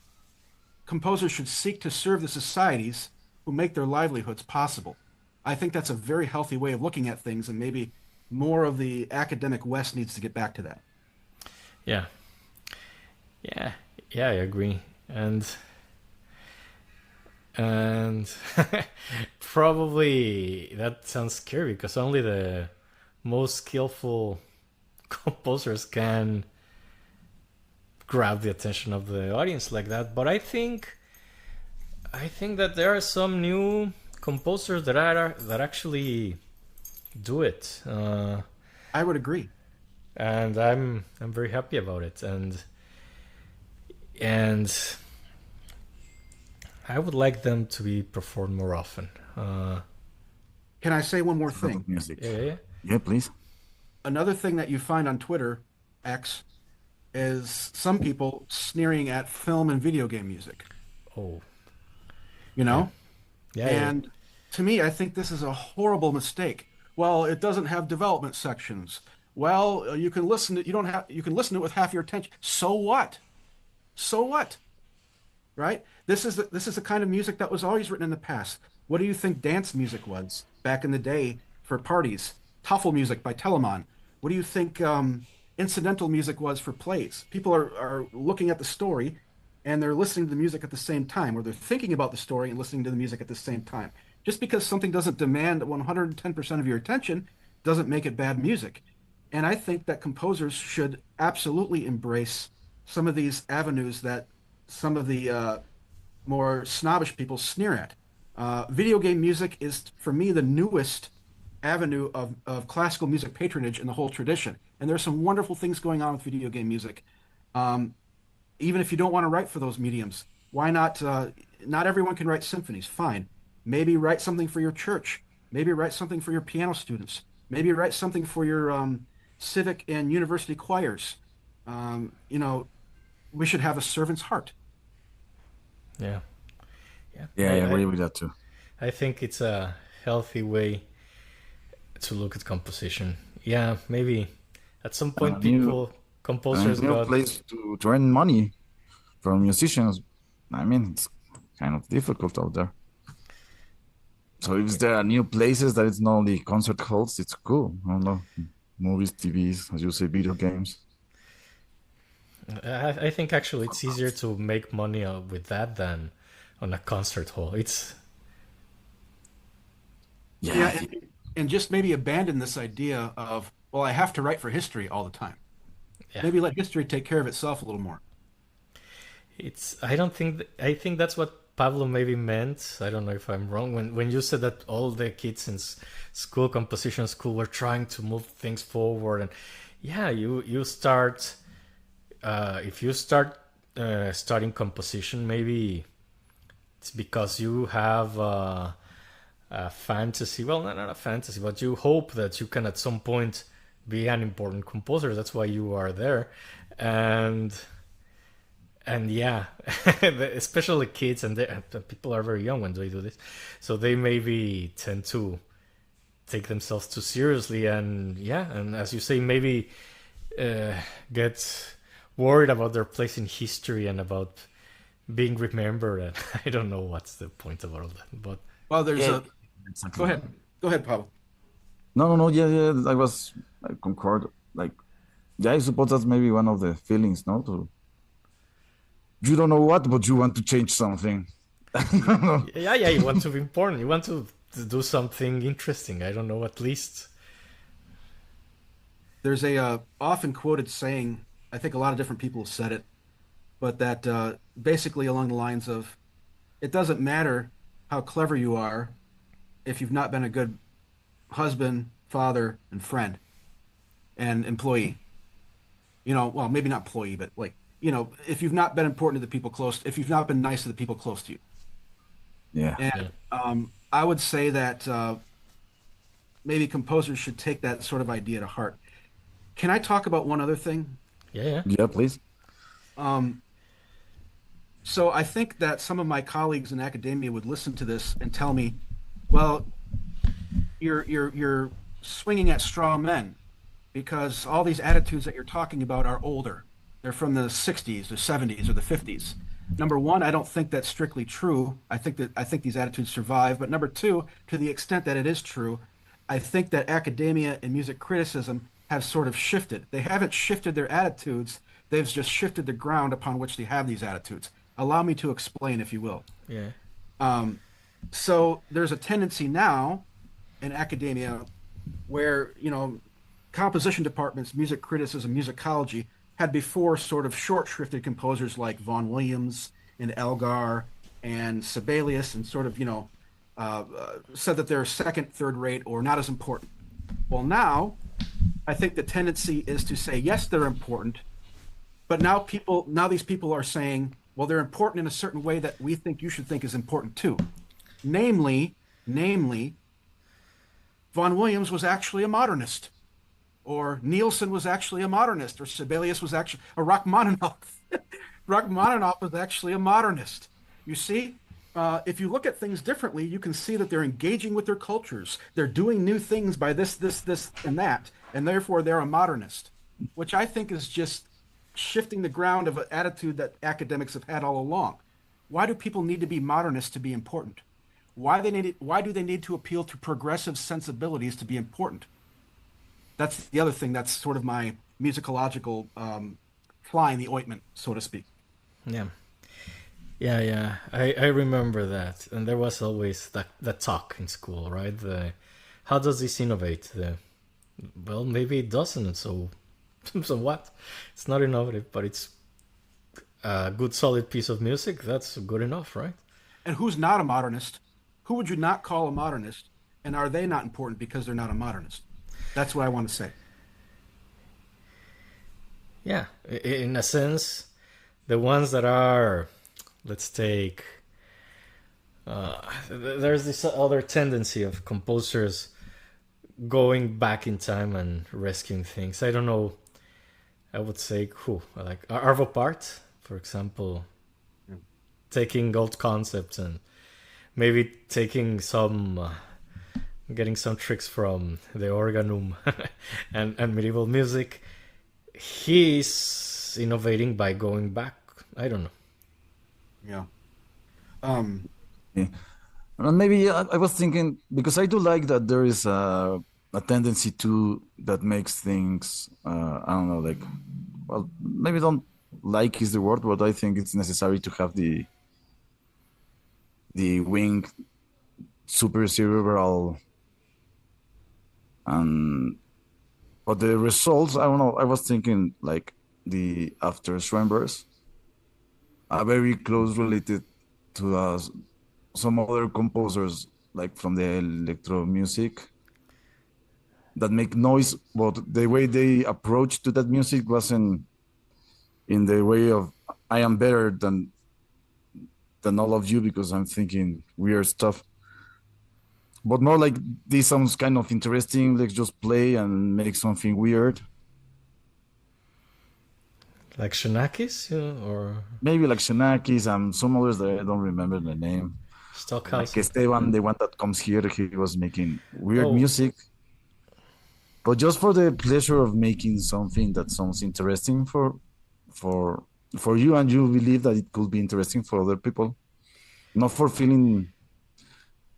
Composers should seek to serve the societies who make their livelihoods possible. I think that's a very healthy way of looking at things, and maybe more of the academic West needs to get back to that. Yeah. Yeah. Yeah, I agree. And probably that sounds scary because only the most skillful composers can grab the attention of the audience like that. But I think that there are some new composers that actually do it, I would agree. and I'm very happy about it. And I would like them to be performed more often. Can I say one more A lot thing? of music. Yeah, yeah, yeah. Yeah, please. Another thing that you find on Twitter, X, is some people sneering at film and video game music, Oh, you yeah, know? yeah, yeah. And to me, I think this is a horrible mistake. Well, it doesn't have development sections. Well, you can listen to it with half your attention. So what? So what? Right? This is the kind of music that was always written in the past. What do you think dance music was back in the day for parties? Tafel music by Telemann. What do you think incidental music was for plays? People are looking at the story and they're listening to the music at the same time, or they're thinking about the story and listening to the music at the same time. Just because something doesn't demand 110% of your attention doesn't make it bad music. And I think that composers should absolutely embrace some of these avenues that some of the more snobbish people sneer at. Video game music is, for me, the newest avenue of classical music patronage in the whole tradition. And there's some wonderful things going on with video game music. Um, Even if you don't want to write for those mediums, why not? Not everyone can write symphonies. Fine. Maybe write something for your church. Maybe write something for your piano students. Maybe write something for your civic and university choirs. You know, we should have a servant's heart. Yeah, yeah. Yeah, I agree with that too. I think it's a healthy way to look at composition. Yeah, maybe at some And point people, a composers new got, place to earn money from musicians. I mean, it's kind of difficult out there. So if there are new places that it's not only concert halls, it's cool. I don't know, movies, TVs, as you say, video games. I think actually it's easier to make money with that than on a concert hall. It's, Yeah, Yeah, and just maybe abandon this idea of, well, I have to write for history all the time. yeah, Maybe let history take care of itself a little more. it's, I don't think, I think that's what Pablo maybe meant, I don't know if I'm wrong, when you said that all the kids in school, composition school, were trying to move things forward, and yeah, you start if you start studying composition, maybe it's because you have a fantasy. Well, not a fantasy, but you hope that you can at some point be an important composer. That's why you are there, and yeah, especially kids and people are very young when they do this, so they maybe tend to take themselves too seriously, and yeah, and as you say, maybe get worried about their place in history and about being remembered. And I don't know what's the point of all of that, but Well, there's Yeah, a. exactly. Go ahead. Go ahead, Pablo. No. Yeah. I concord. Like, yeah, I suppose that's maybe one of the feelings, no? You don't know what, but you want to change something. yeah, you want to be important. You want to do something interesting. I don't know, at least. There's a often quoted saying. I think a lot of different people have said it, but that basically along the lines of, "It doesn't matter how clever you are if you've not been a good husband, father, and friend and employee." Well, maybe not employee, but like, if you've not been important to the people close, if you've not been nice to the people close to you. Yeah. Yeah, And I would say that maybe composers should take that sort of idea to heart. Can I talk about one other thing? yeah. Yeah, please. Um, so I think that some of my colleagues in academia would listen to this and tell me, well, you're swinging at straw men because all these attitudes that you're talking about are older. They're from the 60s or 70s or the 50s. Number one, I don't think that's strictly true. I think these attitudes survive. But number two, to the extent that it is true, I think that academia and music criticism have sort of shifted. They haven't shifted their attitudes. They've just shifted the ground upon which they have these attitudes. Allow me to explain, if you will. Yeah. So there's a tendency now in academia where, composition departments, music criticism, musicology had before sort of short-shrifted composers like Vaughan Williams and Elgar and Sibelius and sort of, said that they're second, third rate or not as important. Well, now I think the tendency is to say, yes, they're important, but now these people are saying, well, they're important in a certain way that we think you should think is important too. Namely, Vaughan Williams was actually a modernist, or Nielsen was actually a modernist, or Sibelius was actually a Rachmaninoff. Rachmaninoff was actually a modernist. You see, if you look at things differently, you can see that they're engaging with their cultures. They're doing new things by this, and that, and therefore they're a modernist, which I think is just shifting the ground of an attitude that academics have had all along. Why do people need to be modernists to be important? Why do they need to appeal to progressive sensibilities to be important? That's the other thing. That's sort of my musicological fly in the ointment, so to speak. Yeah. Yeah. I remember that, and there was always that talk in school, right? How does this innovate? Well, maybe it doesn't. So what? It's not innovative, but it's a good, solid piece of music. That's good enough, right? And who's not a modernist? Who would you not call a modernist? And are they not important because they're not a modernist? That's what I want to say. Yeah, in a sense, the ones that are, let's take, there's this other tendency of composers going back in time and rescuing things. I don't know, I would say who, like Arvo Part, for example, taking old concepts and maybe taking some, getting some tricks from the organum and medieval music. He's innovating by going back. I don't know. Yeah. Yeah. And maybe I was thinking because I do like that there is a tendency to that makes things I don't know, like, well, maybe don't like is the word, but I think it's necessary to have the wing super cerebral, and but the results, I don't know, I was thinking like the after Schoenberg's are very close related to some other composers like from the electro music that make noise, but the way they approach to that music wasn't in the way of I am better than all of you because I'm thinking weird stuff, but more like this sounds kind of interesting. Let's just play and make something weird. Like Shanakis, or Maybe like Shanakis and some others that I don't remember the name. Like Stockhausen. Esteban, the one that comes here, he was making weird Oh, music, but just for the pleasure of making something that sounds interesting for for you, and you believe that it could be interesting for other people, not for feeling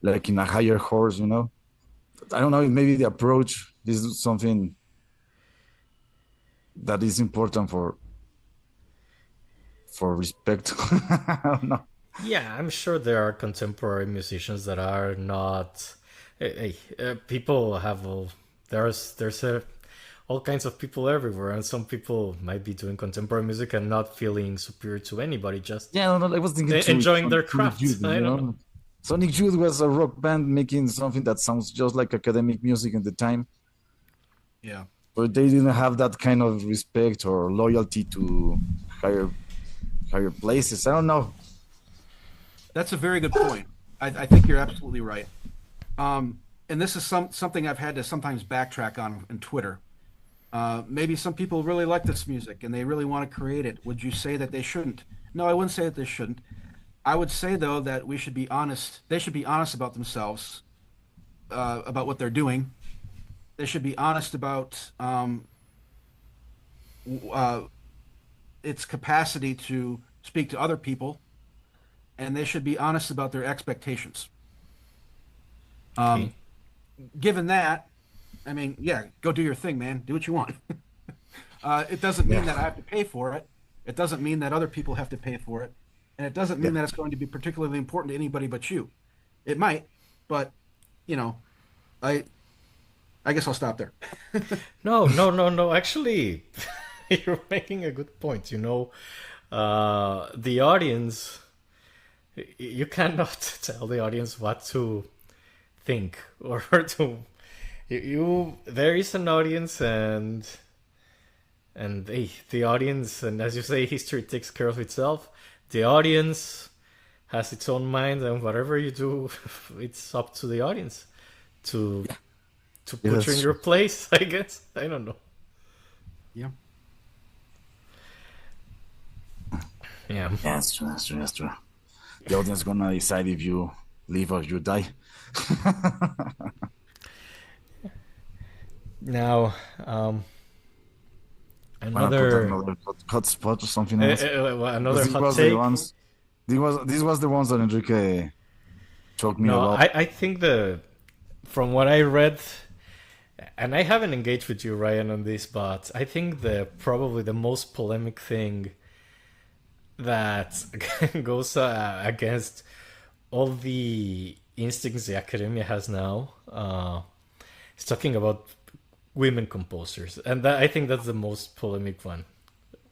like in a higher horse, you know. I don't know, maybe the approach is something that is important for respect. I don't know. yeah, I'm sure there are contemporary musicians that are not. People have all. There's all kinds of people everywhere, and some people might be doing contemporary music and not feeling superior to anybody, just Yeah, no, I was thinking to enjoying their Sonic craft. Youth, I you don't know. know. Sonic Youth was a rock band making something that sounds just like academic music at the time, Yeah. but they didn't have that kind of respect or loyalty to higher higher places. I don't know. That's a very good point. I think you're absolutely right. And this is something I've had to sometimes backtrack on Twitter. Maybe some people really like this music and they really want to create it. Would you say that they shouldn't? No, I wouldn't say that they shouldn't. I would say though that we should be honest. They should be honest about themselves, about what they're doing. They should be honest about uh, its capacity to speak to other people, and they should be honest about their expectations. Okay. Um, Given that, I mean, yeah, go do your thing, man. Do what you want. It doesn't mean Yeah, that I have to pay for it. It doesn't mean that other people have to pay for it. And it doesn't yeah, mean that it's going to be particularly important to anybody but you. It might, but you know, I I guess I'll stop there. No, no, no, no. Actually, you're making a good point. The audience, you cannot tell the audience what to think or to. There is an audience, and the audience, and as you say, history takes care of itself. The audience has its own mind, and whatever you do, it's up to the audience to to yeah, put you in that's your true. place. I guess I don't know. Yeah. Yeah. Yeah, that's true. That's true. That's true. The audience gonna decide if you live or you die. Now, Wanna put another another hot spot or something else? Because another this hot was the take. ones. This was the ones that Enrique talked me No, about. I think from what I read, and I haven't engaged with you, Ryan, on this, but I think the probably the most polemic thing that goes against all the instincts the academia has now is talking about women composers, and I think that's the most polemic one.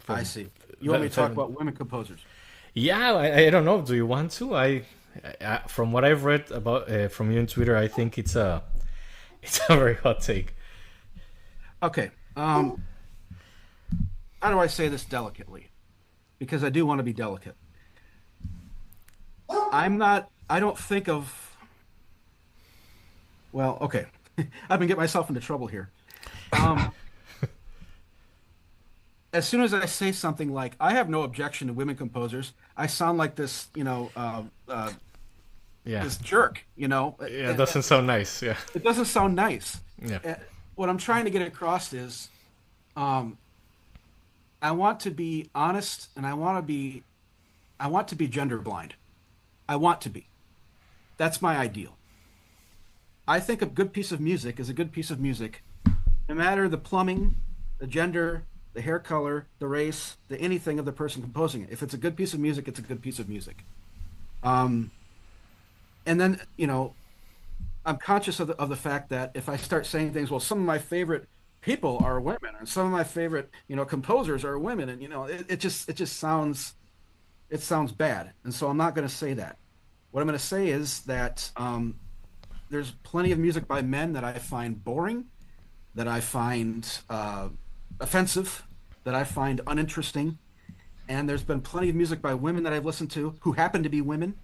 I From see. You want me to talk from about women composers? yeah, I don't know. Do you want to? From what I've read about from you on Twitter, I think it's a very hot take. Okay. How do I say this delicately? Because I do want to be delicate. I'm not, I don't think of, well, okay. I've been getting myself into trouble here. Um, as soon as I say something like, I have no objection to women composers, I sound like this, Yeah, this jerk, you know? yeah, it doesn't sound nice. Yeah, It doesn't sound nice. yeah, Uh, What I'm trying to get across is, um, I want to be honest and I want to be gender blind. I want to be. That's my ideal. I think a good piece of music is a good piece of music, no matter the plumbing, the gender, the hair color, the race, the anything of the person composing it. If it's a good piece of music, it's a good piece of music. Um, and then, I'm conscious of the fact that if I start saying things, well, some of my favorite people are women, and some of my favorite, composers are women, and it just sounds it sounds bad. And so I'm not going to say that. What I'm going to say is that there's plenty of music by men that I find boring, that I find offensive, that I find uninteresting. And there's been plenty of music by women that I've listened to who happen to be women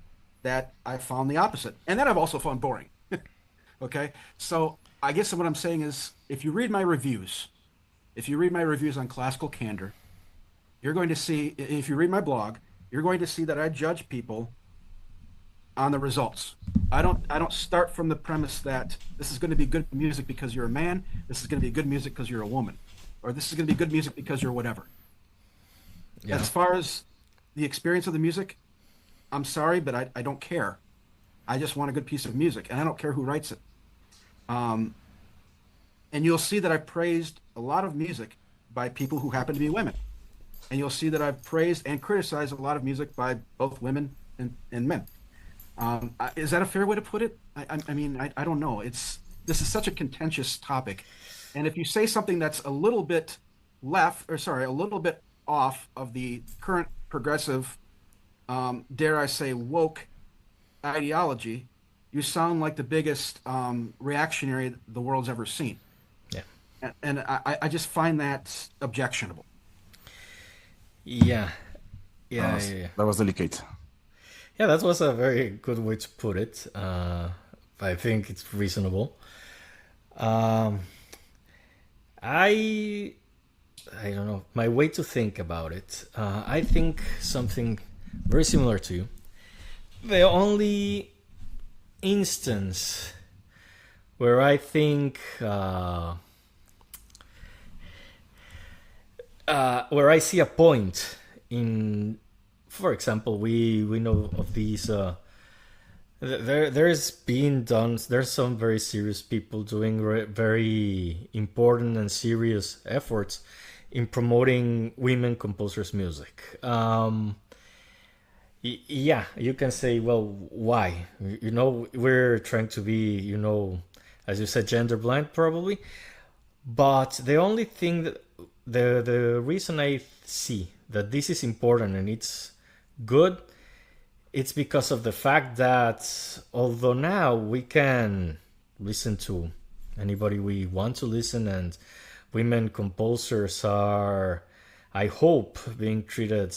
that I found the opposite. And that I've also found boring. Okay. So I guess what I'm saying is if you read my reviews, if you read my reviews on Classical Candor, you're going to see, if you read my blog, you're going to see that I judge people on the results. I don't start from the premise that this is going to be good music because you're a man, this is going to be good music because you're a woman, or this is going to be good music because you're whatever. Yeah. As far as the experience of the music, I'm sorry, but I don't care. I just want a good piece of music, and I don't care who writes it. And you'll see that I praised a lot of music by people who happen to be women. And you'll see that I've praised and criticized a lot of music by both women and men. Is that a fair way to put it? I mean, I don't know. This is such a contentious topic. And if you say something that's a little bit a little bit off of the current progressive, dare I say, woke ideology, you sound like the biggest reactionary the world's ever seen. Yeah. And I just find that objectionable. Yeah. That was delicate. Yeah, that was a very good way to put it. I think it's reasonable. I don't know. My way to think about it, I think something very similar to you. The only instance where I think where I see a point in, for example, we know of these. There's some very serious people doing very important and serious efforts in promoting women composers' music. Yeah, you can say, well, why? We're trying to be, as you said, gender blind, probably. But the only thing that the reason I see that this is important and it's good, it's because of the fact that although now we can listen to anybody we want to listen, and women composers are, I hope, being treated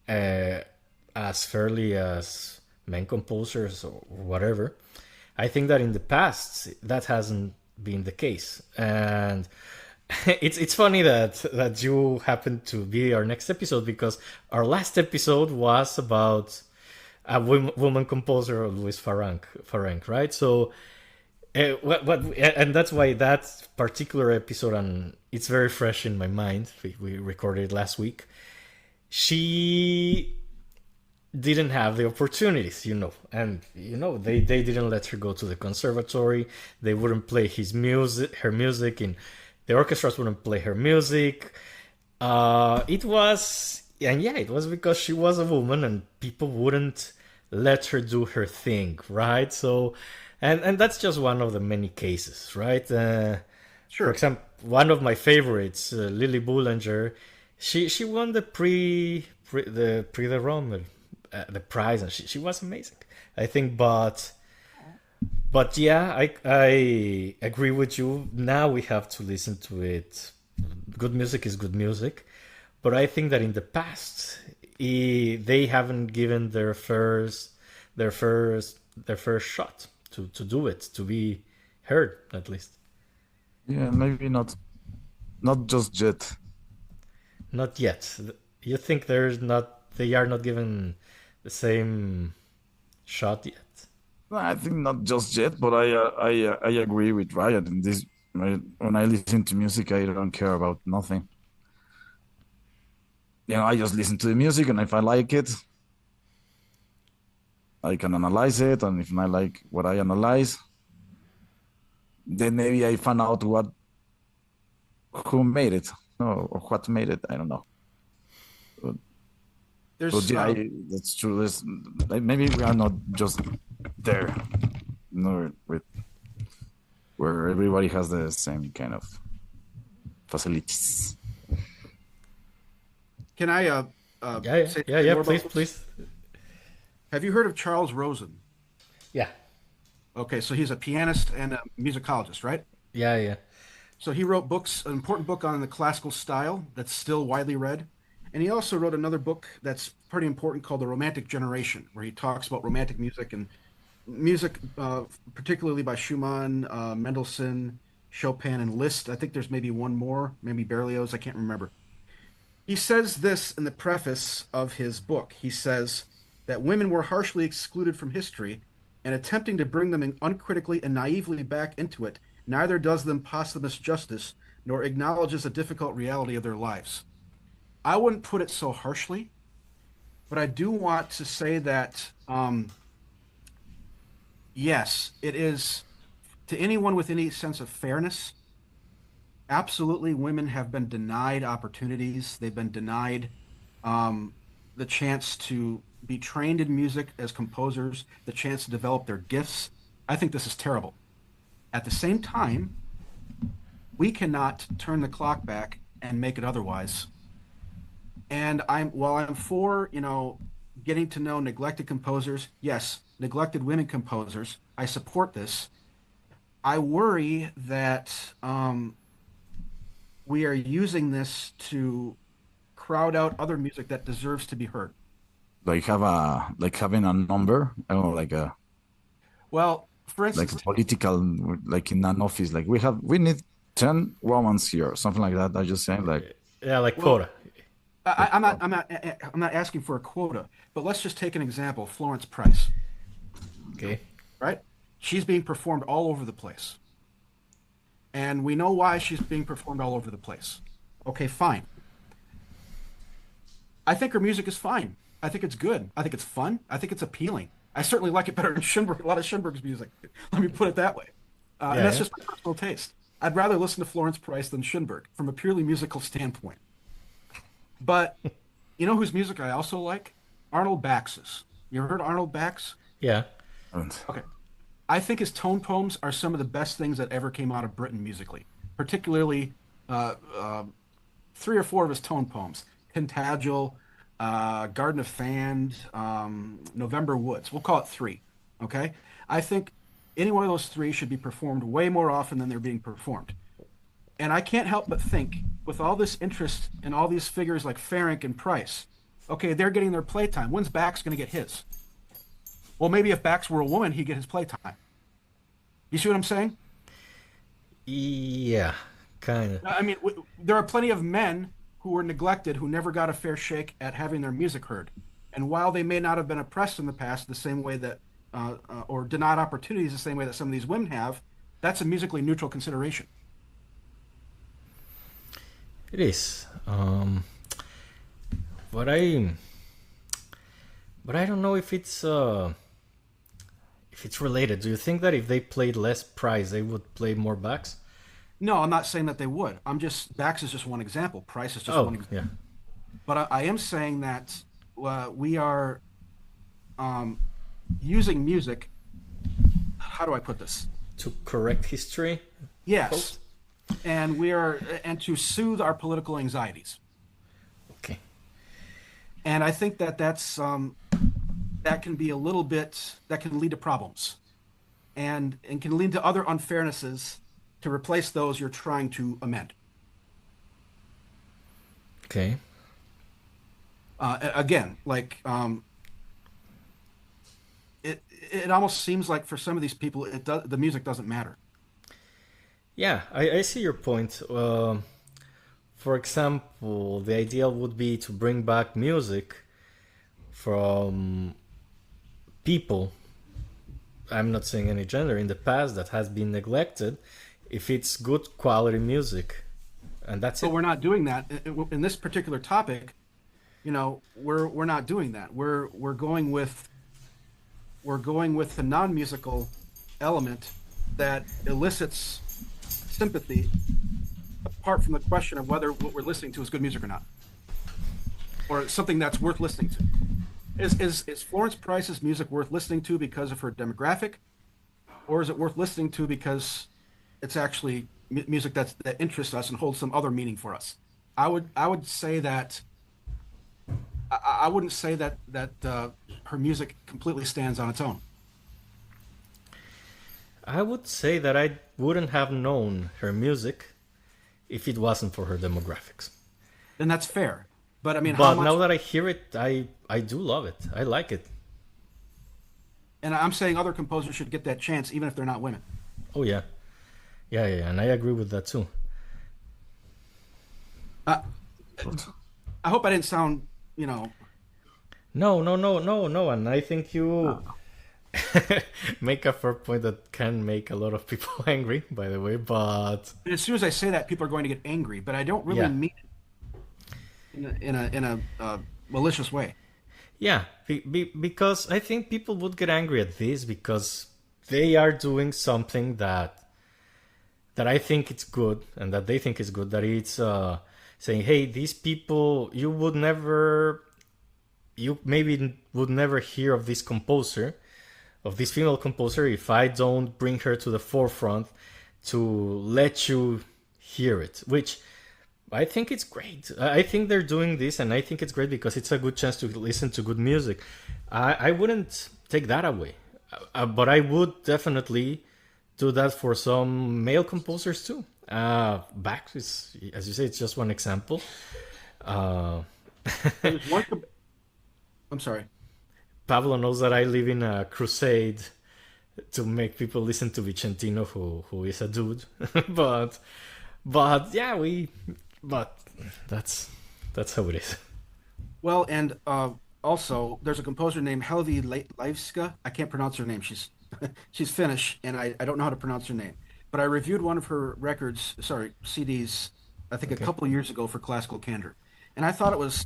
as fairly as men composers or whatever, I think that in the past that hasn't been the case. And it's funny that you happen to be our next episode, because our last episode was about a woman composer, Louise Farranc, right? So and that's why that particular episode, and it's very fresh in my mind, we recorded it last week, she didn't have the opportunities, and they didn't let her go to the conservatory. They wouldn't play her music in the orchestras, wouldn't play her music. It was because she was a woman and people wouldn't let her do her thing, right? So and that's just one of the many cases, right? Sure. For example, one of my favorites, Lily Boulanger, she won the Prix de Rome, the prize, and she was amazing, I think. But yeah, I agree with you. Now we have to listen to it. Good music is good music, but I think that in the past they haven't given their first shot to do it, to be heard, at least. Yeah, maybe not just yet. Not yet. You think they are not given the same shot yet? I think not just yet, but I agree with Ryan in this. When I listen to music, I don't care about nothing. I just listen to the music, and if I like it, I can analyze it, and if I like what I analyze, then maybe I find out who made it, or what made it. I don't know. But yeah, that's true. Maybe we are not just there, where everybody has the same kind of facilities. Can I Yeah, say yeah, something yeah. more Please, about this? please. Have you heard of Charles Rosen? Yeah, Okay, so he's a pianist and a musicologist, right? yeah, yeah. So he wrote books, an important book on the classical style that's still widely read. And he also wrote another book that's pretty important called The Romantic Generation, where he talks about romantic music and music, particularly by Schumann, Mendelssohn, Chopin, and Liszt. I think there's maybe one more, maybe Berlioz, I can't remember. He says this in the preface of his book. He says that women were harshly excluded from history, and attempting to bring them in uncritically and naively back into it neither does them posthumous justice nor acknowledges a difficult reality of their lives. I wouldn't put it so harshly, but I do want to say that yes, it is to anyone with any sense of fairness. Absolutely, women have been denied opportunities. They've been denied um, the chance to be trained in music as composers, the chance to develop their gifts. I think this is terrible. At the same time, we cannot turn the clock back and make it otherwise. And while I'm for, getting to know neglected composers, yes, neglected women composers, I support this. I worry that we are using this to crowd out other music that deserves to be heard. Like having a number, I don't know, Well, for like a instance, political, like in an office, like we need 10 women here, something like that. I just saying like Yeah, like well, quota. I, I'm not, I'm not, I'm not asking for a quota, but let's just take an example: Florence Price, Okay. right? She's being performed all over the place, and we know why she's being performed all over the place. Okay, fine. I think her music is fine. I think it's good. I think it's fun. I think it's appealing. I certainly like it better than Schoenberg, a lot of Schoenberg's music. Let me put it that way. And Yeah, that's yeah. just my personal taste. I'd rather listen to Florence Price than Schoenberg from a purely musical standpoint. But you know whose music I also like? Arnold Bax's. You ever heard Arnold Bax? Yeah. and Okay. I think his tone poems are some of the best things that ever came out of Britain musically, particularly uh, uh, three or four of his tone poems: Pintagel, Garden of Fand, November Woods. We'll call it three. Okay. I think any one of those three should be performed way more often than they're being performed. And I can't help but think, with all this interest in all these figures like Ferenc and Price, okay, they're getting their playtime. When's Bax going to get his? Well, maybe if Bax were a woman, he'd get his playtime. You see what I'm saying? Yeah, kind of. I mean, there are plenty of men who were neglected who never got a fair shake at having their music heard. And while they may not have been oppressed in the past the same way that, or denied opportunities the same way that some of these women have, that's a musically neutral consideration. It is. But I don't know if it's related. Do you think that if they played less Price, they would play more Bachs? No, I'm not saying that they would. Bax is just one example. Price is just one Oh, example. yeah. But I am saying that we are using music. How do I put this? To correct history? Yes, and to soothe our political anxieties. Okay. And I think that can be a little bit that can lead to problems, and can lead to other unfairnesses to replace those you're trying to amend. Okay. Again, like it almost seems like for some of these people, the music doesn't matter. Yeah, I see your point. For example, the ideal would be to bring back music from people, I'm not saying any gender, in the past that has been neglected, if it's good quality music. And that's But it. we're not doing that in this particular topic. We're not doing that. We're going with the non-musical element that elicits sympathy, apart from the question of whether what we're listening to is good music or not, or something that's worth listening to. Is Florence Price's music worth listening to because of her demographic, or is it worth listening to because it's actually music that interests us and holds some other meaning for us? I would say that I wouldn't say that her music completely stands on its own. I would say that I wouldn't have known her music if it wasn't for her demographics. And that's fair. But I mean, how But much? now that I hear it, I do love it. I like it. And I'm saying other composers should get that chance, even if they're not women. Oh yeah, yeah, and I agree with that too. Uh, I hope I didn't sound, you know. No, and I think you make a fair point that can make a lot of people angry, by the way. But And as soon as I say that, people are going to get angry. But I don't really yeah, mean it in a malicious way. yeah, because I think people would get angry at this because they are doing something that I think it's good and that they think is good. That it's saying, hey, these people, you maybe would never hear of this composer, of this female composer, if I don't bring her to the forefront to let you hear it, which I think it's great. I think they're doing this, and I think it's great because it's a good chance to listen to good music. I wouldn't take that away, but I would definitely do that for some male composers too. Bach is, as you say, it's just one example. Uh, There's one. I'm sorry. Pablo knows that I live in a crusade to make people listen to Vicentino, who is a dude. but but yeah, but that's how it is. Well, and also, there's a composer named Helvi Leivska. I can't pronounce her name. She's she's Finnish, and I don't know how to pronounce her name. But I reviewed one of her records, sorry, CDs, I think a Okay. couple of years ago for Classical Candor, and I thought it was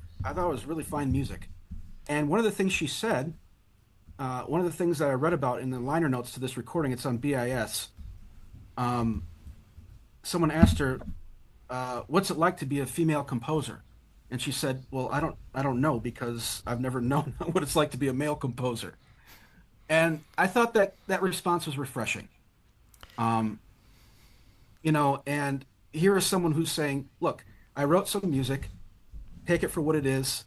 really fine music. And one of the things she said, one of the things that I read about in the liner notes to this recording, it's on BIS. Um, Someone asked her, "What's it like to be a female composer?" And she said, "Well, I don't know because I've never known what it's like to be a male composer." And I thought that that response was refreshing. Um, and here is someone who's saying, "Look, I wrote some music, take it for what it is,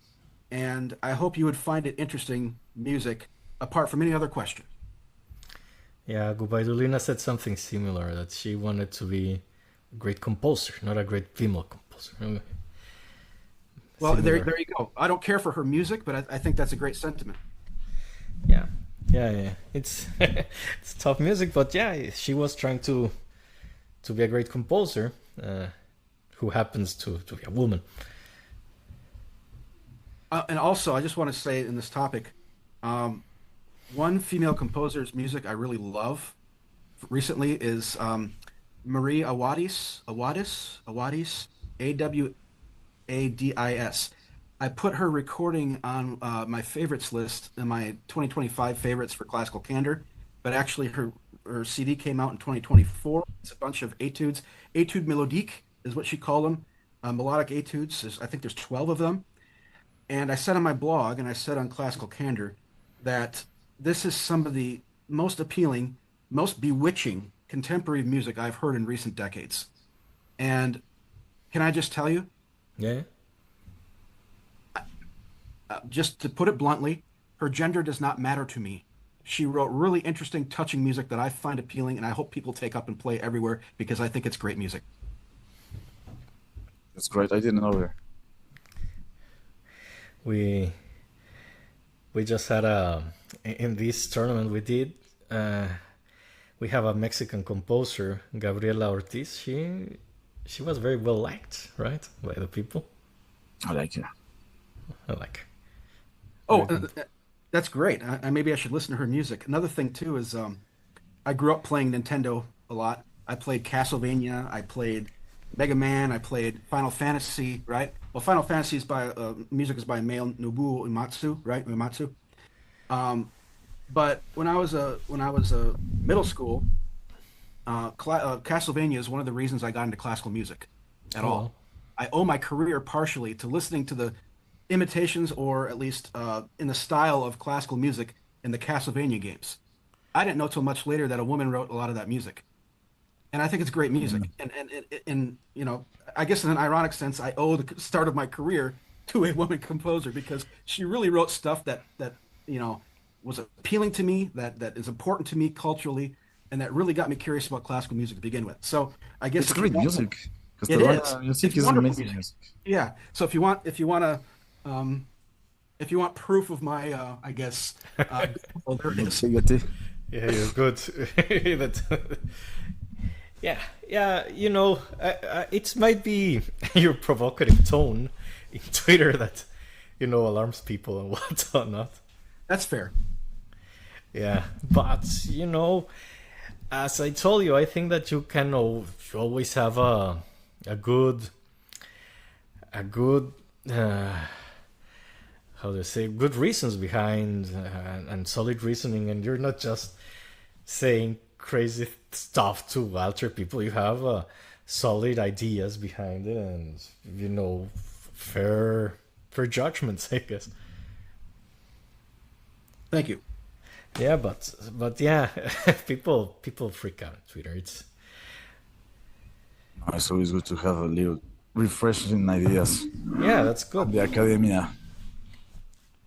and I hope you would find it interesting music, apart from any other question." Yeah, Gubaidulina said something similar, that she wanted to be a great composer, not a great female composer. Well, Similar. there you go. I don't care for her music, but I think that's a great sentiment. Yeah, yeah. It's it's tough music, but yeah, she was trying to be a great composer, who happens to be a woman. And also, I just want to say in this topic, um, one female composer's music I really love recently is Marie Awadis, Awadis. I put her recording on my favorites list in my 2025 favorites for Classical Candor, but actually her CD came out in 2024. It's a bunch of etudes. Etude mélodique is what she called them. Melodic etudes. I think there's 12 of them. And I said on my blog, and I said on Classical Candor, that this is some of the most appealing, most bewitching contemporary music I've heard in recent decades. And can I just tell you, Yeah, just to put it bluntly, her gender does not matter to me. She wrote really interesting, touching music that I find appealing, and I hope people take up and play everywhere because I think it's great music. That's great. I didn't know her. we we just had in this tournament we did. Uh, we have a Mexican composer, Gabriela Ortiz. She was very well liked, right, by the people. I like her. I like her. Oh, Very good. that's great. Maybe I should listen to her music. Another thing too is I grew up playing Nintendo a lot. I played Castlevania. I played Mega Man. I played Final Fantasy. Right. Well, Final Fantasy is by music is by Mei Nobuo Uematsu. Right, Uematsu. But when I was a middle school, Castlevania is one of the reasons I got into classical music at Oh all. well. I owe my career partially to listening to the imitations, or at least in the style of classical music in the Castlevania games. I didn't know till much later that a woman wrote a lot of that music, and I think it's great music. And I guess in an ironic sense, I owe the start of my career to a woman composer because she really wrote stuff that you know was appealing to me, that is important to me culturally, and that really got me curious about classical music to begin with. So I guess It's if you great want, music. it is. Castellano music It's is wonderful amazing music. music. Yeah. So if you want proof of my I guess well, there it is. Fíjate. Yeah, you're good. That, yeah, yeah. It might be your provocative tone in Twitter that alarms people and whatnot. That's fair. Yeah, but as I told you, I think that you always have a good how to say, good reasons behind and solid reasoning, and you're not just saying crazy stuff to alter people. You have solid ideas behind it, and fair judgments, I guess. Thank you. Yeah, but yeah, people freak out on Twitter. It's always good to have a little refreshing ideas Yeah, that's at good. the academia.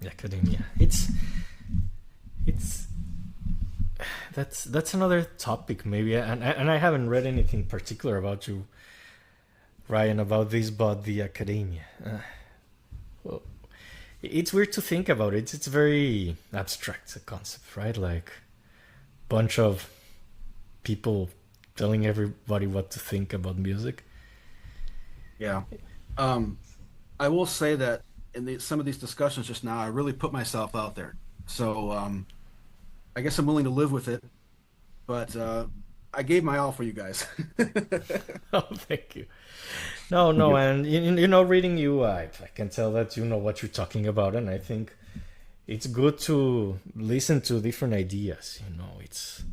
Academia. It's that's another topic maybe, and I haven't read anything particular about you, Ryan, about this, but the academia. Well, it's weird to think about it. It's very abstract, a concept, right? Like bunch of people telling everybody what to think about music. Yeah. Um, I will say that in some of these discussions just now, I really put myself out there. So I guess I'm willing to live with it, but I gave my all for you guys. Oh, thank you. No, and reading you, I can tell that you know what you're talking about, and I think it's good to listen to different ideas. It's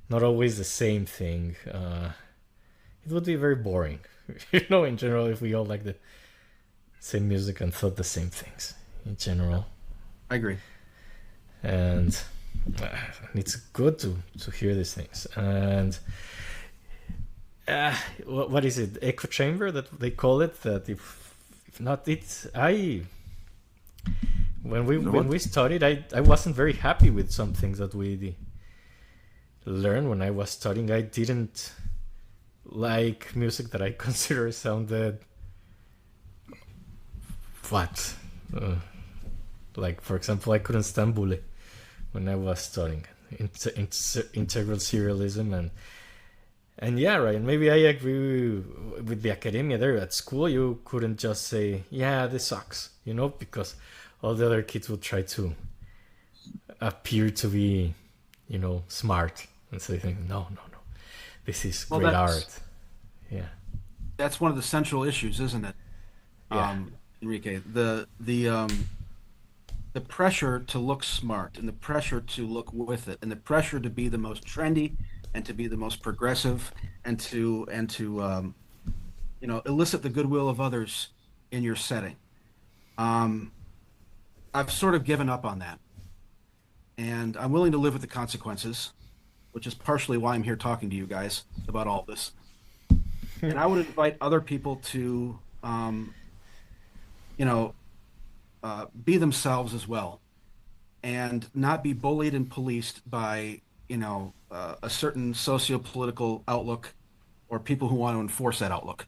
not always the same thing. It would be very boring, in general, if we all like the same music and thought the same things in general. I agree. And it's good to hear these things. And what is it? Echo chamber that they call it. That if not, when we studied, I wasn't very happy with some things that we learned when I was studying. I didn't like music that I consider sounded flat. Like, for example, I couldn't stand Boule when I was studying integral serialism, and yeah, right. Maybe I agree with the academia there. At school, you couldn't just say, "Yeah, this sucks," because all the other kids would try to appear to be, smart, and so you think, "No, this is Well, great art." Yeah, that's one of the central issues, isn't it? yeah, Enrique, the pressure to look smart and the pressure to look with it and the pressure to be the most trendy and to be the most progressive and to elicit the goodwill of others in your setting. I've sort of given up on that, and I'm willing to live with the consequences, which is partially why I'm here talking to you guys about all this. And I would invite other people to be themselves as well, and not be bullied and policed by a certain socio-political outlook or people who want to enforce that outlook.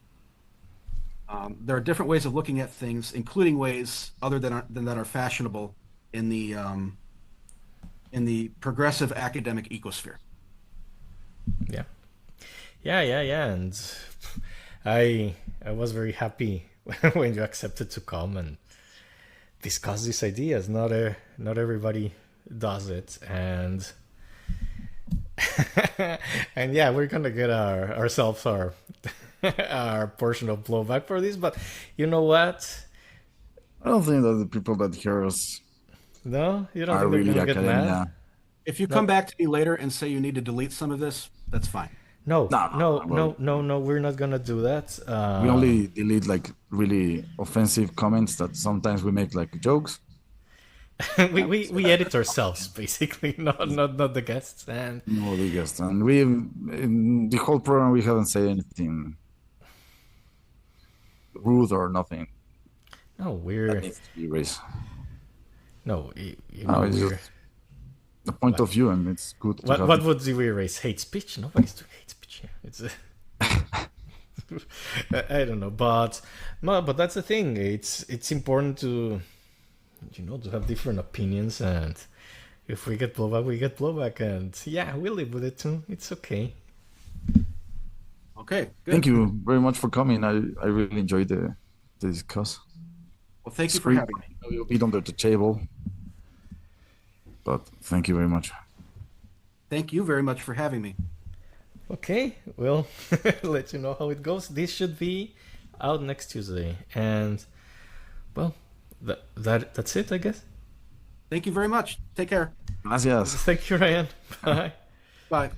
There are different ways of looking at things, including ways other than that are fashionable in the progressive academic ecosphere. yeah, yeah. And I was very happy when you accepted to come and discuss these ideas. Not everybody does it, and and yeah, we're gonna get ourselves our portion of blowback for this. But you know what? I don't think that the people that hear us No, you don't are think they're really gonna get mad? academia. If you come back to me later and say you need to delete some of this, that's fine. No, No, no, no, no, well, no, no. We're not gonna do that. we only delete like really offensive comments that sometimes we make like jokes. We edit ourselves basically, not the guests. And No, the guest, and we in the whole program we haven't said anything rude or nothing. No, That needs to be erased. no, No, it's we're. just the point of view, and it's good to have What it. would we erase? Hate speech? Nobody's doing hate speech here. It's. I don't know, but no, but that's the thing. It's important to, to have different opinions, and if we get blowback, we get blowback, and yeah, we live with it too. It's okay. Okay, good. Thank you very much for coming. I really enjoyed the discuss. Well, thank you It's for great. having me. You'll be under the table, but thank you very much. Thank you very much for having me. Okay, we'll let you know how it goes. This should be out next Tuesday, and well, that's it, I guess. Thank you very much. Take care. Gracias. Thank you, Ryan. Bye. Bye.